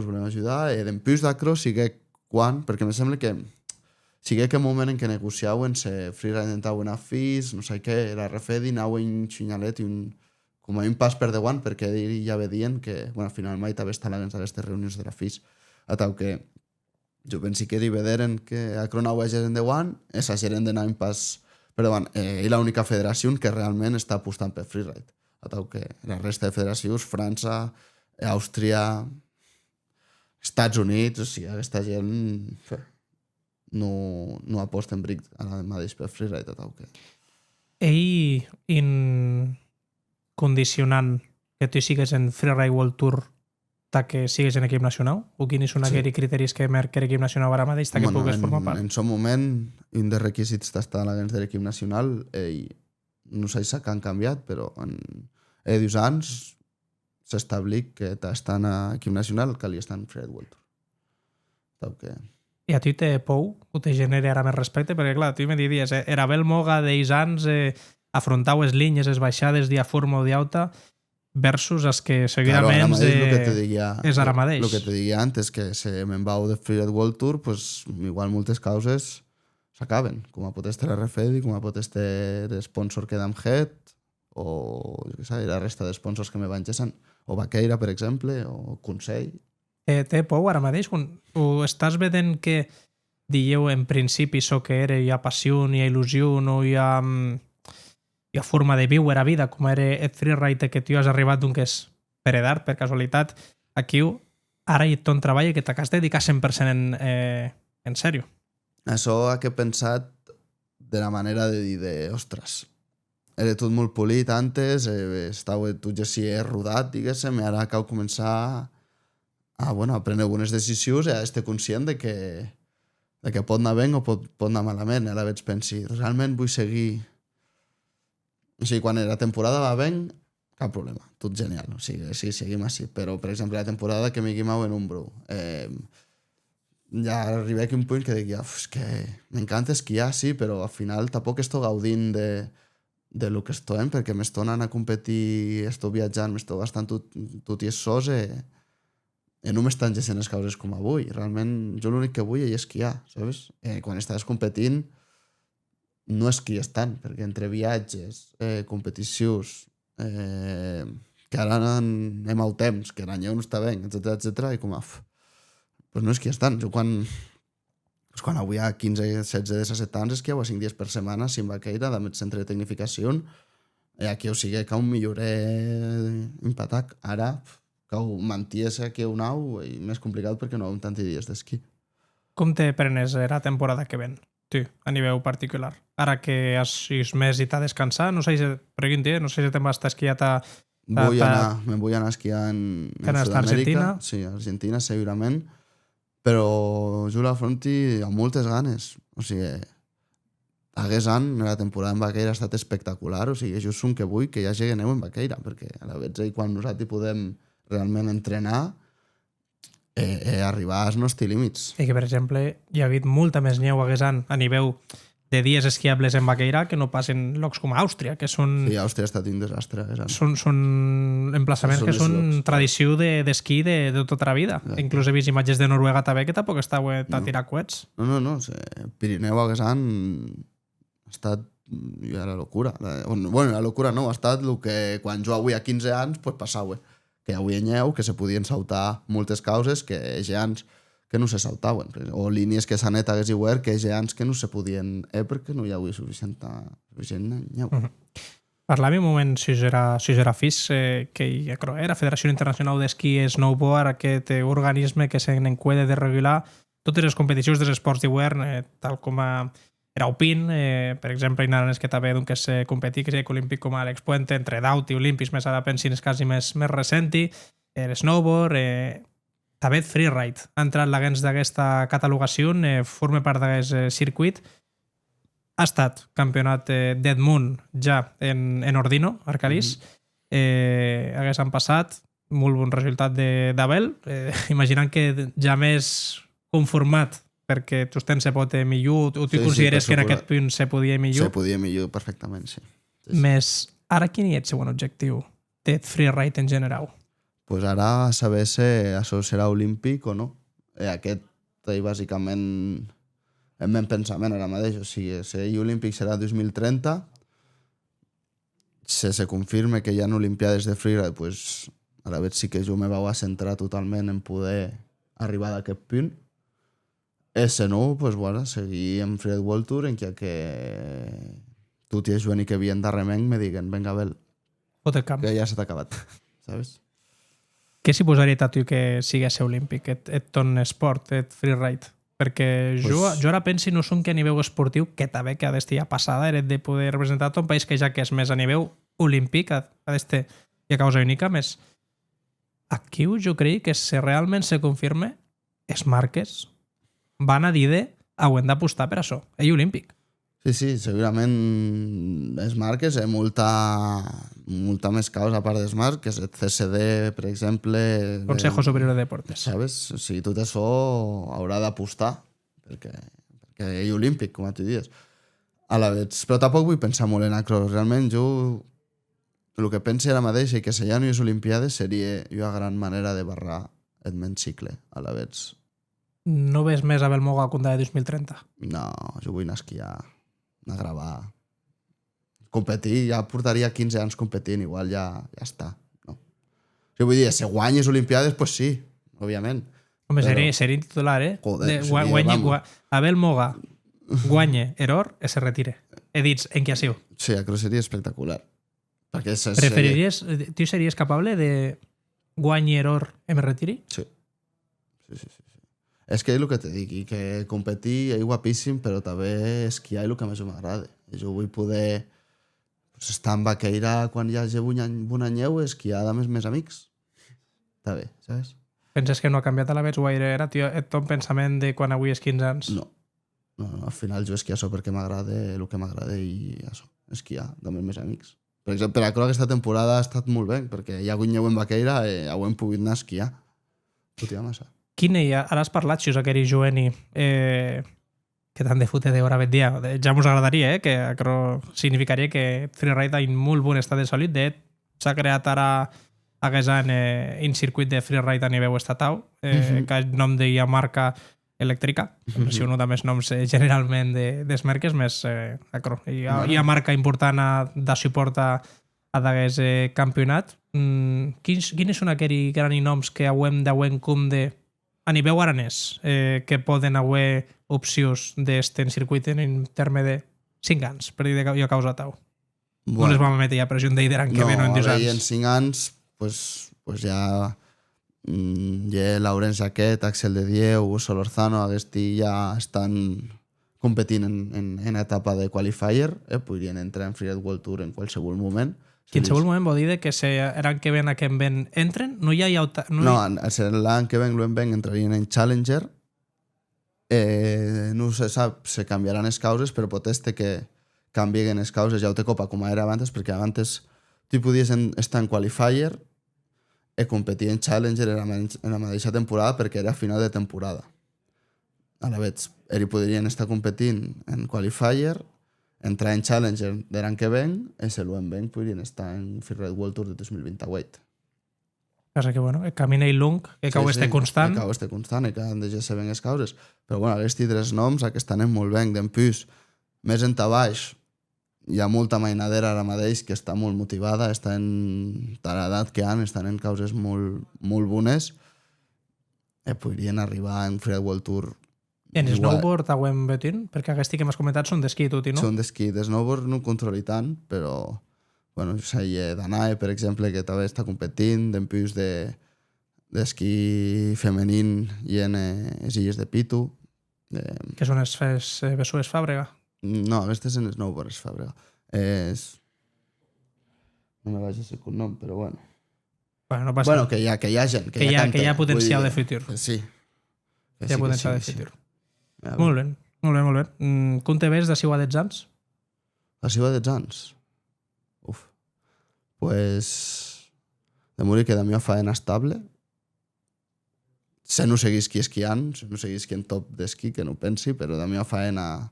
i d'empús d'acro sigue quan, perquè em sembla que sigue que moment en què negociauen se freeride entauen a FIS, no sé què, la RFEDI anaven un xinyalet i com a un pas per davant, perquè ja vedien que, bueno, al final mai també estan a aquestes reunions de la FIS, a tal que jo penso que vederen que a Cronau és gerent de guant, és a gerent d'anar un pas per davant. I l'única federació que realment està apostant per freeride. A tal que la resta de federacions, França, Àustria, Estats Units, o sigui, aquesta gent no aposten bric ara mateix per freeride. A tal que... Ell condicionant que tu sigues en Freeride World Tour que sigues en equip nacional? O quins són aquells criteris que marca l'equip nacional ara mateix que pugues formar part? En aquest moment, un dels requisits d'estar a l'agents de l'equip nacional, no sé si han canviat, però en 2 anys s'establit que estan a l'equip nacional que li estan Freeride World Tour. I a tu te pou o te genera ara més respecte? Perquè clar, tu me diries, era Abel Moga d'ells anys afrontau les línies, les baixades dia forma o d'alta, versus els que seguidament és ara mateix. El que te diria antes, que si me'n vau de Freeride World Tour, pues, igual moltes causes s'acaben, com a pot estar RFEDI, com a pot estar l'esponsor que d'am Head, o jo què sé, la resta d'esponsors que me van gessant, o Vaqueira, per exemple, o Consell. Té por ara mateix? O estàs vedent que dieu en principi això que era, hi ha passió, hi ha il·lusió, no hi ha forma de viure a vida, com era el freeride que tu has arribat d'un que és per edat, per casualitat, aquí ara hi ha tot un treball que t'has de dedicar 100% en sèrio. Això que he pensat de la manera de dir ostres, era tot molt polit antes, estava tot ja si he rodat, diguéssim, i ara cal començar a prendre algunes decisions i a estar conscient de que pot anar bé o pot anar malament. Ara veig pensi, realment vull seguir... O sigui, quan la temporada va bé, cap problema, tot genial, o sigui, sí, seguim així. Però, per exemple, la temporada que m'hi guimau en Umbro, ja arribé a un punt que dic, és que m'encanta esquiar, sí, però al final tampoc estic gaudint de lo que estem, perquè m'estic anant a competir, estic viatjant, m'estic gastant tot i sos i no m'estan gessent les causes com avui. Realment, jo l'únic que vull és esquiar, saps? Quan estàs competint, no esquies tant, perquè entre viatges, competicions, que ara anem al temps, que l'any no està bé, etc, i com pues no esquies tant. Jo quan pues quan avui ha 15, 16, 17 anys és que hi ha 5 dies per setmana sin vaqueira, amb el centre de tecnificació, i aquí o sigui que un millorer impatac. Ara, que ho manties aquí un au, i més complicat perquè no hi ha tant dies d'esquí. Com te prenes la temporada que ven, tu, a nivell particular? Ara que has 6 mesos i t'ha descansat, no sé si te'n vas a esquiar Me'n vull anar a esquiar en Sud-amèrica. Sí, a Argentina, segurament. Però jugo a Fronti amb moltes ganes. O sigui, hagués any, la temporada en vaqueira ha estat espectacular. O sigui, just som que vull que hi hagi neu en vaqueira, perquè a la vegada quan nosaltres podem realment entrenar, arribar als nostres límits. I que, per exemple, hi ha hagut molta més neu hagués any a nivell de dies esquiables en vaqueira que no passen llocs com Àustria, que són... Sí, Àustria ha estat un desastre. Són emplaçaments que són tradició d'esquí de tota la vida. Exacte. Inclús he vist imatges de Noruega també, que tampoc està a tirar coets. No. Pirineu hagués any ha estat la locura. Bueno, la locura no, ha estat el que quan jo avui a 15 anys pues passava. Que avui hi neu, que se podien saltar moltes causes que anys que no se saltaven, o línies que s'han hagués igual que anys que no se podien perquè no hi havia suficient neu. Parlàvem un moment si era FIS, que era Federació Internacional d'Esquí i Snowboard, aquest organisme que s'encueda de regular totes les competicions dels esports d'hivern, tal com era Alpin, per exemple, hi anaven que també que se competir, que és olímpic com Àlex Puente, entre d'aut i olímpics, més ara pensin és quasi més recent-hi, snowboard, també freeride ha entrat dins d'aquesta catalogació, forma part d'aquest circuit. Ha estat campionat d'Edmund ja en Ordino, Arcalís. Haguessin passat molt bon resultat d'Abel, imaginant que ja més conformat perquè tu tens se pot millor, o tu consideres que en aquest punt se podia millor? Se podia millor perfectament, sí. Més, ara quin és el segon objectiu de freeride en general? Pues ara saber si això serà olímpic o no. Aquest bàsicament el meu pensament ara mateix. O sigui, si olímpic serà 2030, si se confirme que hi ha olimpiades de freeride, pues ara veig sí que jo me vau a centrar totalment en poder arribar a aquest punt. Si no, pues bueno, seguir en Freeride World Tour en que tu i el Joan i que havien darrerament me diguen, venga, Abel, que ja s'ha acabat, ¿sabes? Què s'hi posaria a tu que sigués olímpic, et ton esport, et freeride? Perquè jo ara penso no som que a nivell esportiu, que també que ha d'estar ja passada, de poder representar tot un país que ja que és més a nivell olímpic, ha d'estar i a causa única, més aquí jo crec que si realment se confirme, les marques van a dir haurem d'apostar per això, ell olímpic. Sí, segurament les marques, molta més causa a part dels marques, el CSD, per exemple... Consejo Superior de Deportes. Sabes? O sigui, tot això haurà d'apostar, perquè ell olímpic, com tu dius. A la vegada, però tampoc vull pensar molt en acro. Realment, jo el que penso ara mateix és que si ja no hi és olimpiades seria una gran manera de barrar el menys cicle, a la vegada. No ves més a Belmoga com de 2030? No, jo vull anar a esquiar, anar a gravar, competir, ja portaria 15 anys competint, igual ja està. No? Jo vull dir, si guanyes olimpiades, pues sí, òbviament. Home, seria titular, eh? Joder, Abel Moga guanya error i se retire. He dit, en què ha sigut? Sí, això seria espectacular. Preferiries, tu series capable de guany error i me retiri? Sí. És que és el que te dic, que competir és guapíssim, però també esquiar és el que més m'agrada. Jo vull poder estar en vaqueira quan hi hagi bona neu, esquiar amb els meus amics. Està bé, saps? Penses que no ha canviat a la vegada gaire? Era ton pensament de quan avui és 15 anys? No, al final jo esquiar això perquè m'agrada el que m'agrada i això, esquiar amb els meus amics. Per exemple, per això aquesta temporada ha estat molt bé, perquè hi ha hagut neu en vaqueira i hem pogut anar a esquiar. Tot hi ha massa. Ara has parlat, si us aquell Joeni, que tant de fotre d'hora aquest dia, ja mos agradaria, que significaria que freeride ha en molt bon estat de salut. S'ha creat ara aquest any un circuit de freeride a nivell estatal, que el nom de marca elèctrica, si un dels noms generalment des marques, més hi ha marca important de suport a d'aquest campionat. Quins són aquells grans noms que haurem com de a nivell aranès, que poden haver opcions d'este en circuit en terme de 5 anys, per dir de jo causa tau. No les vam emetre ja pressió d'Eideran que ve no en 2 anys. No, en 5 anys, pues ja Laurence Jaquet, Axel de Dieu, Solorzano, aquests ja estan competint en etapa de qualifier, podrien entrar en Freeride World Tour en qualsevol moment. Qualsevol moment vol dir que l'any que ven a que en ven entren? No hi ha... No, l'any que ven entrarien en Challenger. No se sap si canviaran les causes, però pot ser que canvien les causes ja ho té copa com era abans, perquè abans tu podies estar en qualifier i competir en Challenger en la mateixa temporada perquè era final de temporada. Ara veig, ells podrien estar competint en qualifier, entrar en Challenger de l'any que ven i si l'any ven podrien estar en Freeride World Tour de 2028. Passa que, bueno, el camí és long, que cau este constant. Que cau este constant i que han de ser ben les causes. Però, bueno, aquests 3 noms que estan molt ben, d'en plus, més en baix, hi ha molta mainadera ara mateix que està molt motivada, està en l'edat que han, estan en causes molt, molt bones i podrien arribar en Freeride World Tour. En snowboard auem betin? Perquè aquests que m'has comentat són d'esquí tutti, no? Són d'esquí. De snowboard no ho controli tant, però bueno, hi ha Danae, per exemple, que també està competint, d'en plus d'esquí femení i en les illes de Pitu. Que són els Bessues Fàbrega? No, aquestes en snowboard és Fàbrega. No me vaig a ser cognom, però bueno. Bueno, no passa. Bueno, que hi ha gent, que hi ha potencial de futur. Sí. Hi ha potencial de futur. Molt bé, molt bé, molt bé. Com te ves d'ací a 10 anys? D'ací a 10 anys? Uf. Pues de morir que la meva feina estable. Se no seguís qui esquiant, se no seguís qui en top d'esquí, que no pensi, però la meva feina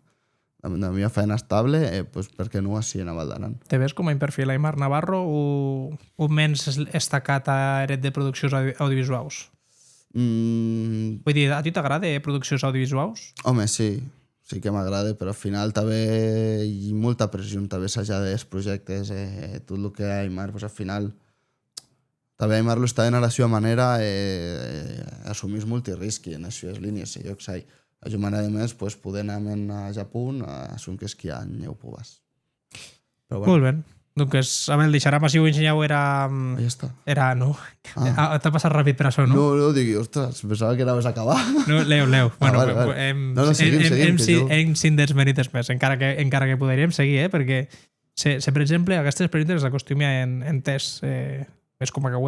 estable, pues per què no així en Val d'Aran? Te ves com a perfil Aimar Navarro o menys estacat a eret de produccions audiovisuals? Vull dir, a ti t'agrada produccions audiovisuals? Home, sí que m'agrada, però al final també hi ha molta pressió també s'ha dels projectes, tot el que Aimar, pues al final també Aimar lo està en a la seva manera assumir multirisqui en les seves línies, jo que sé. A jo m'agrada més poder anar a Japó assumir que esquiar en Lleupogas. Molt bé. Doncs, Abel, deixarà si ho ensenyeu era... Ja està. Era, no. T'ha passat ràpid per això, no? No, digui, ostres, pensava que anaves a acabar. No, leu. Bueno, vale. Seguim. Hem 5 merites més, encara que podríem seguir, perquè per exemple, aquestes preguntes les acostumi a entès. És com que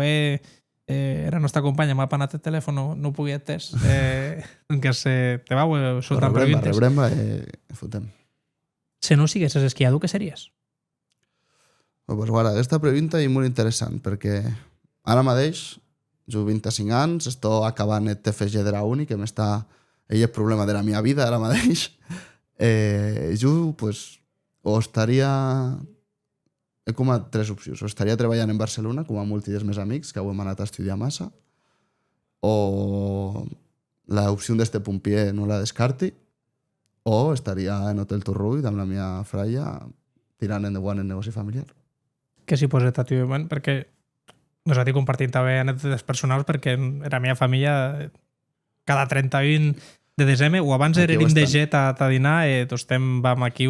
era la nostra companya, m'ha panat el telèfon, no ho pugui entès. Que te vau soltant preguntes. Rebrem, fotem. Si no siguessis esquiador, què series? Pues guarda, aquesta pregunta és molt interessant perquè ara mateix, jo 25 anys, estic acabant el TFG de la uni, que m'està... Ell és el problema de la meva vida ara mateix. Jo, pues, o estaria... He com a 3 opcions. O estaria treballant en Barcelona, com a molts dels meus amics, que ho hem anat a estudiar massa, o l'opció d'este pompier no la descarti, o estaria en Hotel Torrull amb la meva fraia tirant endavant el negoci familiar. Que s'hi posa tativament, perquè nosaltres compartim també anècdotes personals, perquè la meva família cada 31 de desembre o abans eren de jet a dinar, tots vam aquí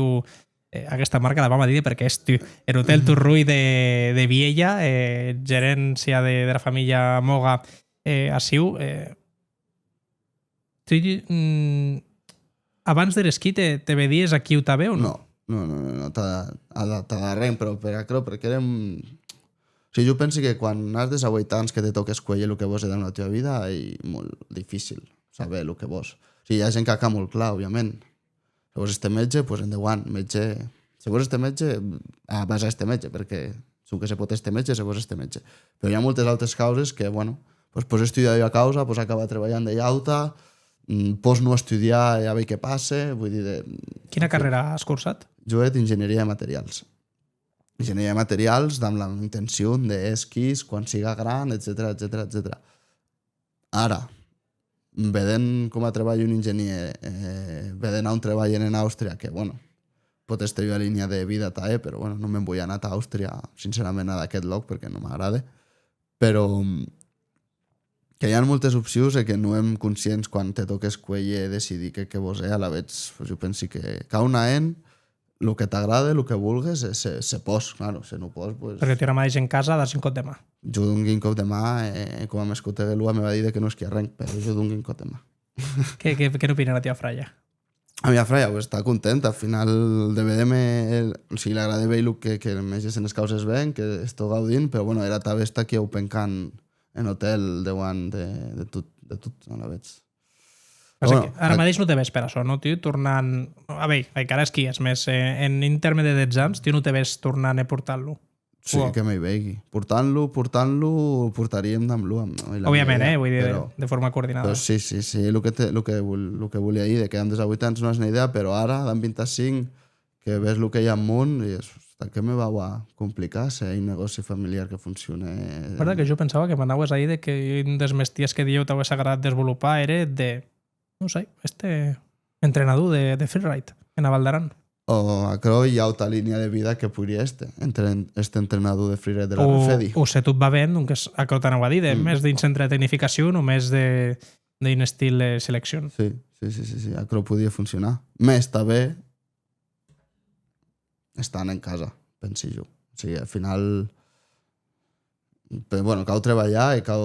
aquesta marca la vam a dir perquè és el Hotel Torrull de Viella, gerència de la família Moga a Siu. Abans de l'esquí te vedies aquí a Utaveu o no? No, t'adarrem, però perquè érem... O sigui, jo penso que quan has de 8 anys que te toques escollir el que vols en la teva vida és molt difícil saber el que vols. O sigui, hi ha gent que acaba molt clar, òbviament. Si vols este metge, doncs endavant, metge... Si vols este metge, vas a este metge, perquè segur que se pot este metge, se vols este metge. Però hi ha moltes altres causes que, bueno, pues estudiar a causa, pues acabar treballant de llauta, pots no estudiar i a veure què passa, vull dir... Quina carrera has cursat? Jo he d'enginyeria de materials. Enginyeria de materials amb la intenció d'esquís quan siga gran, etc. Ara, vedent com a treball un enginyer, vedent on treballen en Àustria, que, bueno, pot estar a línia de vida també, però, bueno, no me'n vull anar a Àustria, sincerament, a d'aquest lloc, perquè no m'agrada. Però que hi ha moltes opcions i que no hem conscients quan te toques escollir decidir què vos a la vez. Pues jo penso que cada una el que t'agrada, el que vulgues, se pos, claro, si no pos, pues... Perquè tu ara mateix en casa das un cop de mà. Jo d'un cop de mà, com a m'escolta de l'UA me va dir que no és que arrenc, però jo d'un cop de mà. Què n'opina la teva fraia? A mi Freia pues, està contenta, al final el DVD o sigui, l'agrada bé el que més en les causes ven, que esto gaudint, però bueno, era també està aquí Open Can en hotel de tot, no la veig. Bueno, ara mateix no te ves per això, no, tio? Tornant... A veure, encara esquies més. En terme de 10 anys, tio, no te ves tornant a portar-lo. Sí, que m'hi vegi. Portant-lo, portaríem amb l'UA. No? Òbviament, vull dir, de forma coordinada. Però sí, el que volia dir, que amb 18 anys no és una idea, però ara, d'en 25, que ves el que hi ha amunt, i què me va complicar ser un negoci familiar que funcione? Verdad que jo pensava que m'anaves ahir de que un dels mesties que dieu t'hagués agradat desenvolupar era de, no sé, entrenador de freeride en Val d'Aran. O a Croy hi ha altra línia de vida que podria entrenador de freeride de la Refedi. O se tu va ben, que és a Croy t'anava a dir, més dins centre de tecnificació o més d'un estil de selecció. Sí, a Croy podia funcionar. Més també estan en casa, penso jo. O sigui, al final... Però, bueno, cal treballar i cal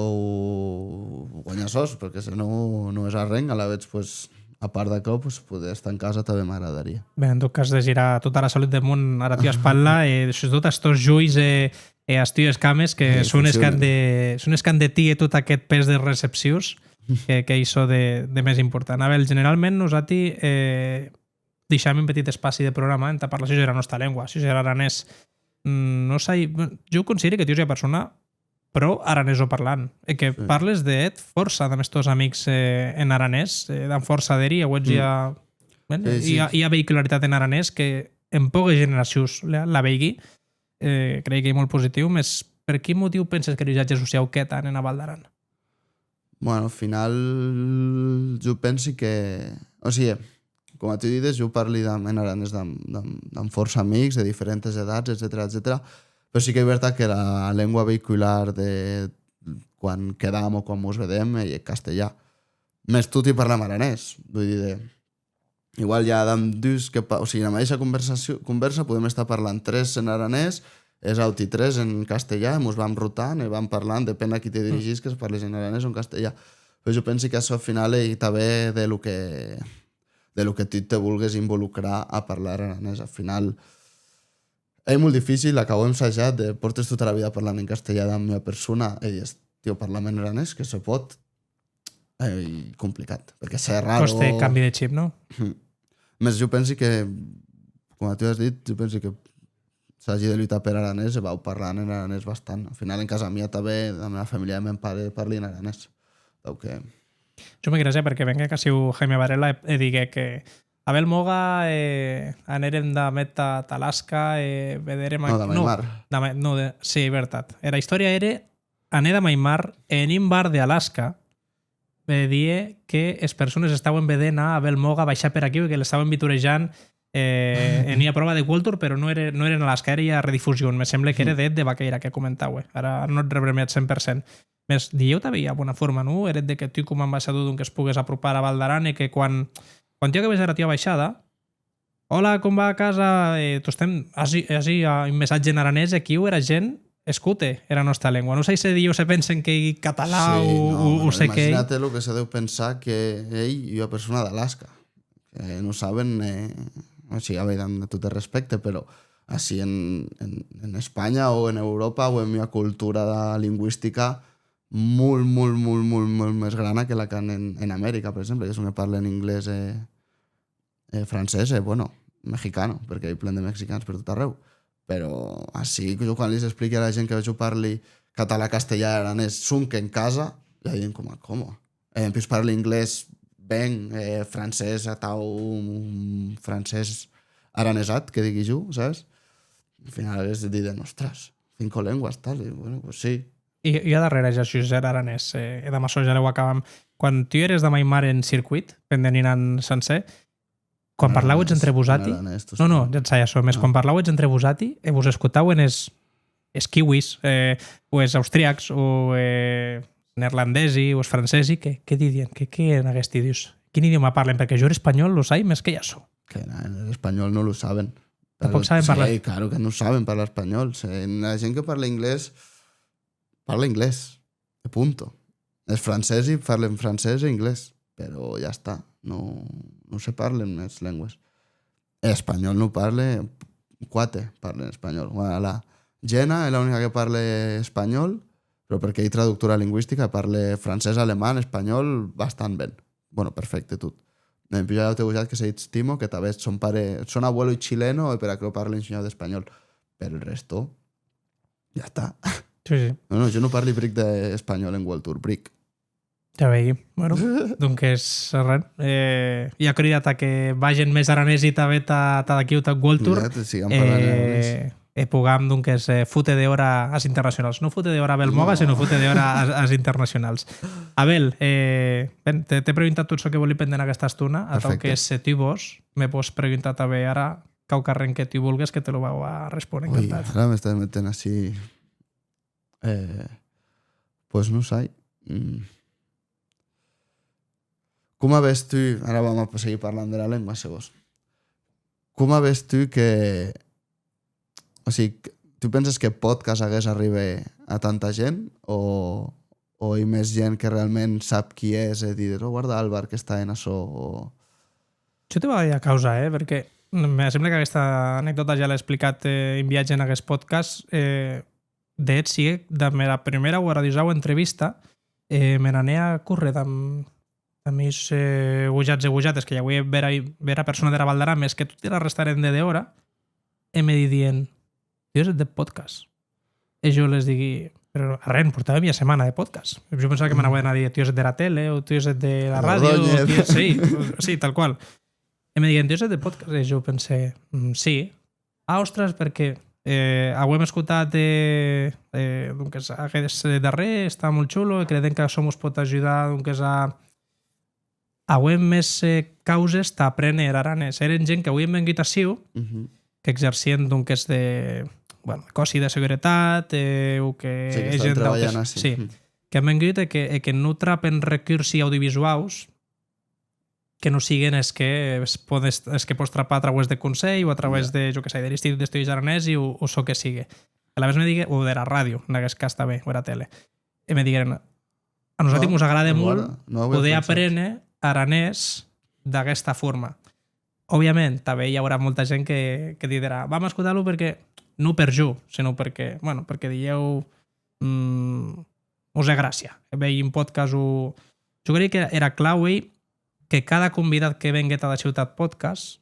guanyar sos, perquè si no és arrenc, a la vegada, pues, a part d'això, pues, poder estar en casa també m'agradaria. Bé, en tot cas, de girar tota la salut del món ara t'hi espatla, tot estos julls i les teves cames, que són els que han de tirar tot aquest pes de recepcions, que això de més important. A veure, generalment, nosaltres deixem un petit espaci de programa en parlar si serà la nostra llengua, si serà aranès. No sé, jo considero que tu ets una persona però araneso parlant. Que parles força amb els teus amics en aranès, dan força d'eri, hi ha vehicularitat en aranès que en poques generacions la veigui. Crec que és molt positiu. Més, per quin motiu penses que l'usatge social que tant en Val d'Aran? Bueno, al final jo penso que... O sigui, com tu dius, jo parlo en aranès amb força amics de diferents edats, etc. Però sí que és veritat que la llengua vehicular de quan quedam o quan ens vedem és castellà. Més tu t'hi parlem aranès. Vull dir, igual ja dius que... O sigui, en la mateixa conversa podem estar parlant 3 en aranès, és auti 3 en castellà, ens vam rotant i vam parlant, depèn a qui te dirigis, que es parles en aranès o en castellà. Però jo penso que això al final és també de lo que tu te vulguis involucrar a parlar aranès. Al final... És molt difícil, acabo ensajat, portes tota la vida parlant en castellà amb la meva persona i dius, tio, parlam en aranès, que se pot. Complicat, perquè és raro... Costa canvi de xip, no? Més, jo penso que, com tu has dit, jo penso que s'hagi de lluitar per aranès i vau parlant en aranès bastant. Al final, en casa meva també, amb la meva família, meu pare parli en aranès. Que... Jo m'agrada perquè venga que siu Jaime Varela i digui que a Belmoga anèrem de Meta a Alaska vederem... No, de Maimar. Sí, veritat. La història era anar de Maimar en un bar d'Alaska dir que les persones estaven vedent a Belmoga baixar per aquí perquè l'estaven vitorejant en una prova de World Tour, però no era en Alaska, era a redifusió. Me sembla que era de Vaqueira, que comentau. Ara no et rebrem al 100%. Més, dieu també hi ha bona forma, no? Era de que tu com a ambaixador que es pogués apropar a Val d'Aran i que quan jo que veig a la teva baixada, hola, com va a casa? Tu estem així un missatge en aranès, aquí era gent escute, era la nostra llengua. No sé si diu, se pensen que hi català o sé què. Imagina't el que se deu pensar que ell i una persona d'Alaska. Que no saben, o sigui, a veure, amb tot el respecte, però així en Espanya o en Europa o en una cultura lingüística molt més grana que la que en Amèrica, per exemple, que és on parlen anglès francès, bueno, mexicano, perquè hi plen de mexicans per tot arreu. Però així, jo quan li expliqui a la gent que jo parli català, castellà, aranès, que en casa, ja diuen com? Després parli anglès ben, francès, francès aranesat, que digui jo, saps? Al final és dir, ostres, 5 llengües, tal, i bueno, pues sí. I a darrere ja això era aranès, de maçó ja ho acabam. Quan tu eres de Maimar en circuit, pendent sencer, quan parlàveu entre vosaltres... No, ja et sé això. Més, quan parlàveu entre vosaltres, vos escoltau en els kiwis, o els austríacs, o neerlandesi o els francesi, què dirien? Què en aquest dius? Quin idioma parlen? Perquè jo espanyol lo sé més que ja so. Que en español no lo saben. Tampoc saben parlar. Sí, claro que no saben parlar espanyol. La gent que parla inglès, de punto. Els francesos parlen francès i anglès, però ja està. No se parlen més llengües. Espanyol no parla, Cuate parla espanyol. Bueno, la Jenna és l'única que parla espanyol, però perquè hi ha traductora lingüística, parla francès, alemany, espanyol, bastant bé. Bueno, perfecte, tot. En pillo ja t'he gustat que se dit Timo, que també son abuelo i chileno, per a que lo parlen ensenyat d'espanyol. Però el resto, ja està. Sí. No, jo no parli bric d'espanyol en World Tour, bric. Ja veiem. Bueno, doncs res. Ja he cridat a que vagin més aranès i també d'aquí a World Tour. Siguen parlant aranès. Pugam, doncs, fute d'hora als internacionals. No fute d'hora a Belmoga, sinó fute d'hora als internacionals. Abel, t'he preguntat tot això que volia pendent aquesta estona. A tal que si tu vols, me pots preguntar també ara cau carrer que tu vulgues, que te lo vau a respondre encantat. Ui, ara m'estàs metent així... Pues no sé. Com ves tu... Ara vam a seguir parlant de la llengua, si vols. Com ves tu que... O sigui, tu penses que podcast hagués arribat a tanta gent o hi ha més gent que realment sap qui és i dir, guarda Álvar que està en això o... Jo te vaig a causa, perquè em sembla que aquesta anècdota ja l'he explicat en viatge en aquest podcast. De fet, sí, de la primera o radiosau entrevista me n'ané a córrer amb mis gujats i gujates, que ja avui vera persona de la Valdarà, més que tot era restaurant de d'hora, i me dient, tios de podcast. I jo les digui, però arren, portàvem ja setmana de podcast. Jo pensava que m'anaven a dir tios de la tele o tios de la ràdio. Sí, tal qual. I me diguen, tios de podcast. I jo pensé, sí. Ostres, perquè ho hem escoltat aquest darrer, està molt xulo, i creiem que això ens pot ajudar a més causes t'aprendre aranès. Eren gent que avui hem vengut a Siu, que exercien doncs de cossi de seguretat o que és gent treballant així. Sí, que hem vengut que no trapen recursos audiovisuals que no siguin els que pots trapar a través de Consell o a través de, jo què sé, de l'Institut d'Estudis Aranès o això que sigui. A la vegada me diguen, o de la ràdio, en aquest cas també, o de la tele. I me diguen, a nosaltres ens agrada molt poder aprendre aranès d'aquesta forma. Òbviament, també hi haurà molta gent que dirà, vam escoltar-lo perquè, no per jo, sinó perquè dieu us és gràcia. Veiem podcast o... Jo crec que era clau que cada convidat que vengués a la ciutat podcast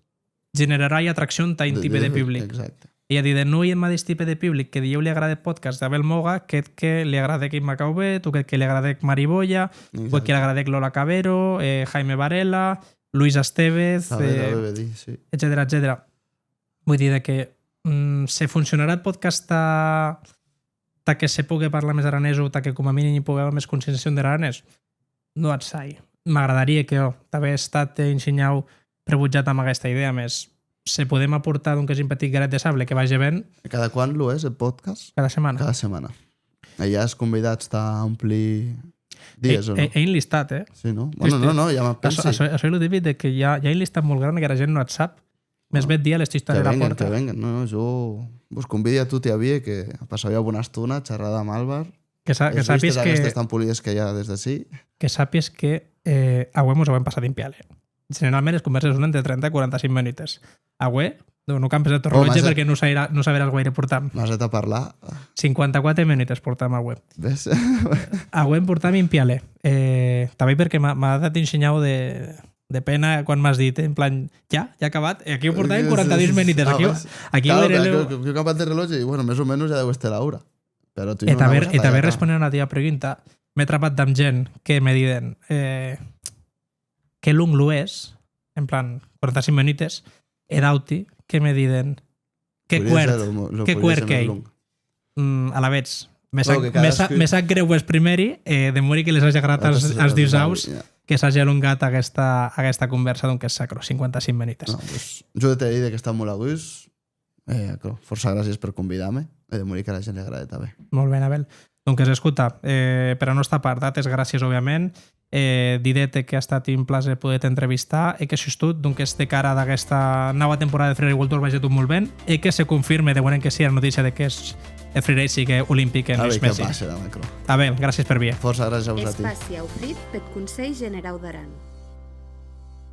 generarà atracció en un tipus de públic. Exacte. I a dir, no hi ha mateix tipus de públic que dieu li agrada podcast d'Abel Moga, que li agrada Quim Macauvet, o que li agrada Mariboya, o que li agrada Lola Cabero, Jaime Varela, Luis Estevez, etcètera, etcètera. Vull dir que se funcionarà el podcast que se pugui parlar més aranès o que com a mínim hi pugui haver més conscienciació d'aranès? No et sai. M'agradaria que també he estat ensenyau rebutjat amb aquesta idea, més se podem aportar d'un que és un petit granet de sable que vagi ben... Cada quan lo és, el podcast? Cada setmana. Cada setmana. Allà els convidats està a omplir dies, o no? He enlistat, Sí, no? Bueno, no, ja me'n pensi. Això és el típic de que hi ha enlistat molt gran que la gent no et sap. Més bé et dia les xistes de la porta. Que venguen, no, jo vos convidi a tu i a mi que passeu ja una estona xerrada amb Álvar. Que sàpies que... Aquestes tan polides que hi ha des d'ací. Que sàpies que avui ens ho hem passat impiale. Generalment les converses són entre 30 i 45 minuts. Avui, no campes el teu rellotge perquè no sabràs guaire portam. M'has de parlar. 54 minuts portam avui. Ves? Avui em portam impiale. També perquè m'ha dat ensenyar de pena quan m'has dit, en plan, ja ha acabat. Aquí ho portàvem 42 minuts. Aquí jo he acabat el rellotge i, bueno, més o menys ja deu estar l'hora. Però tu no I també responent a la teva pregunta, m'he atrapat amb gent que me diuen que long lo és, en plan, 45 minuts, edauti, que me diuen que cuert que hi. A la vets. Me sap greu és primeri, de morir que les hagi agradat als diusaus, que s'hagi alongat aquesta conversa d'un que és sacro, 55 minuts. Jo t'he dit que està molt a gust. Força gràcies per convidar-me. He de morir que a la gent li agrada també. Molt bé, Abel. Donc, escolta, per a nostra part, dates gràcies, òbviament, dir-te que ha estat un plaer poder t'entrevistar i que això és tot, doncs de cara d'aquesta nova temporada de Freeride World Tour vagi tot molt bé i que se confirme de bon que sí la notícia de que és el freeride sigui olímpic en Lluís Messi. A veure què passa, Macro. A veure, gràcies per vir. Força gràcies a vosaltres. Espaci Aufrit, pet Consell Generau d'Aran.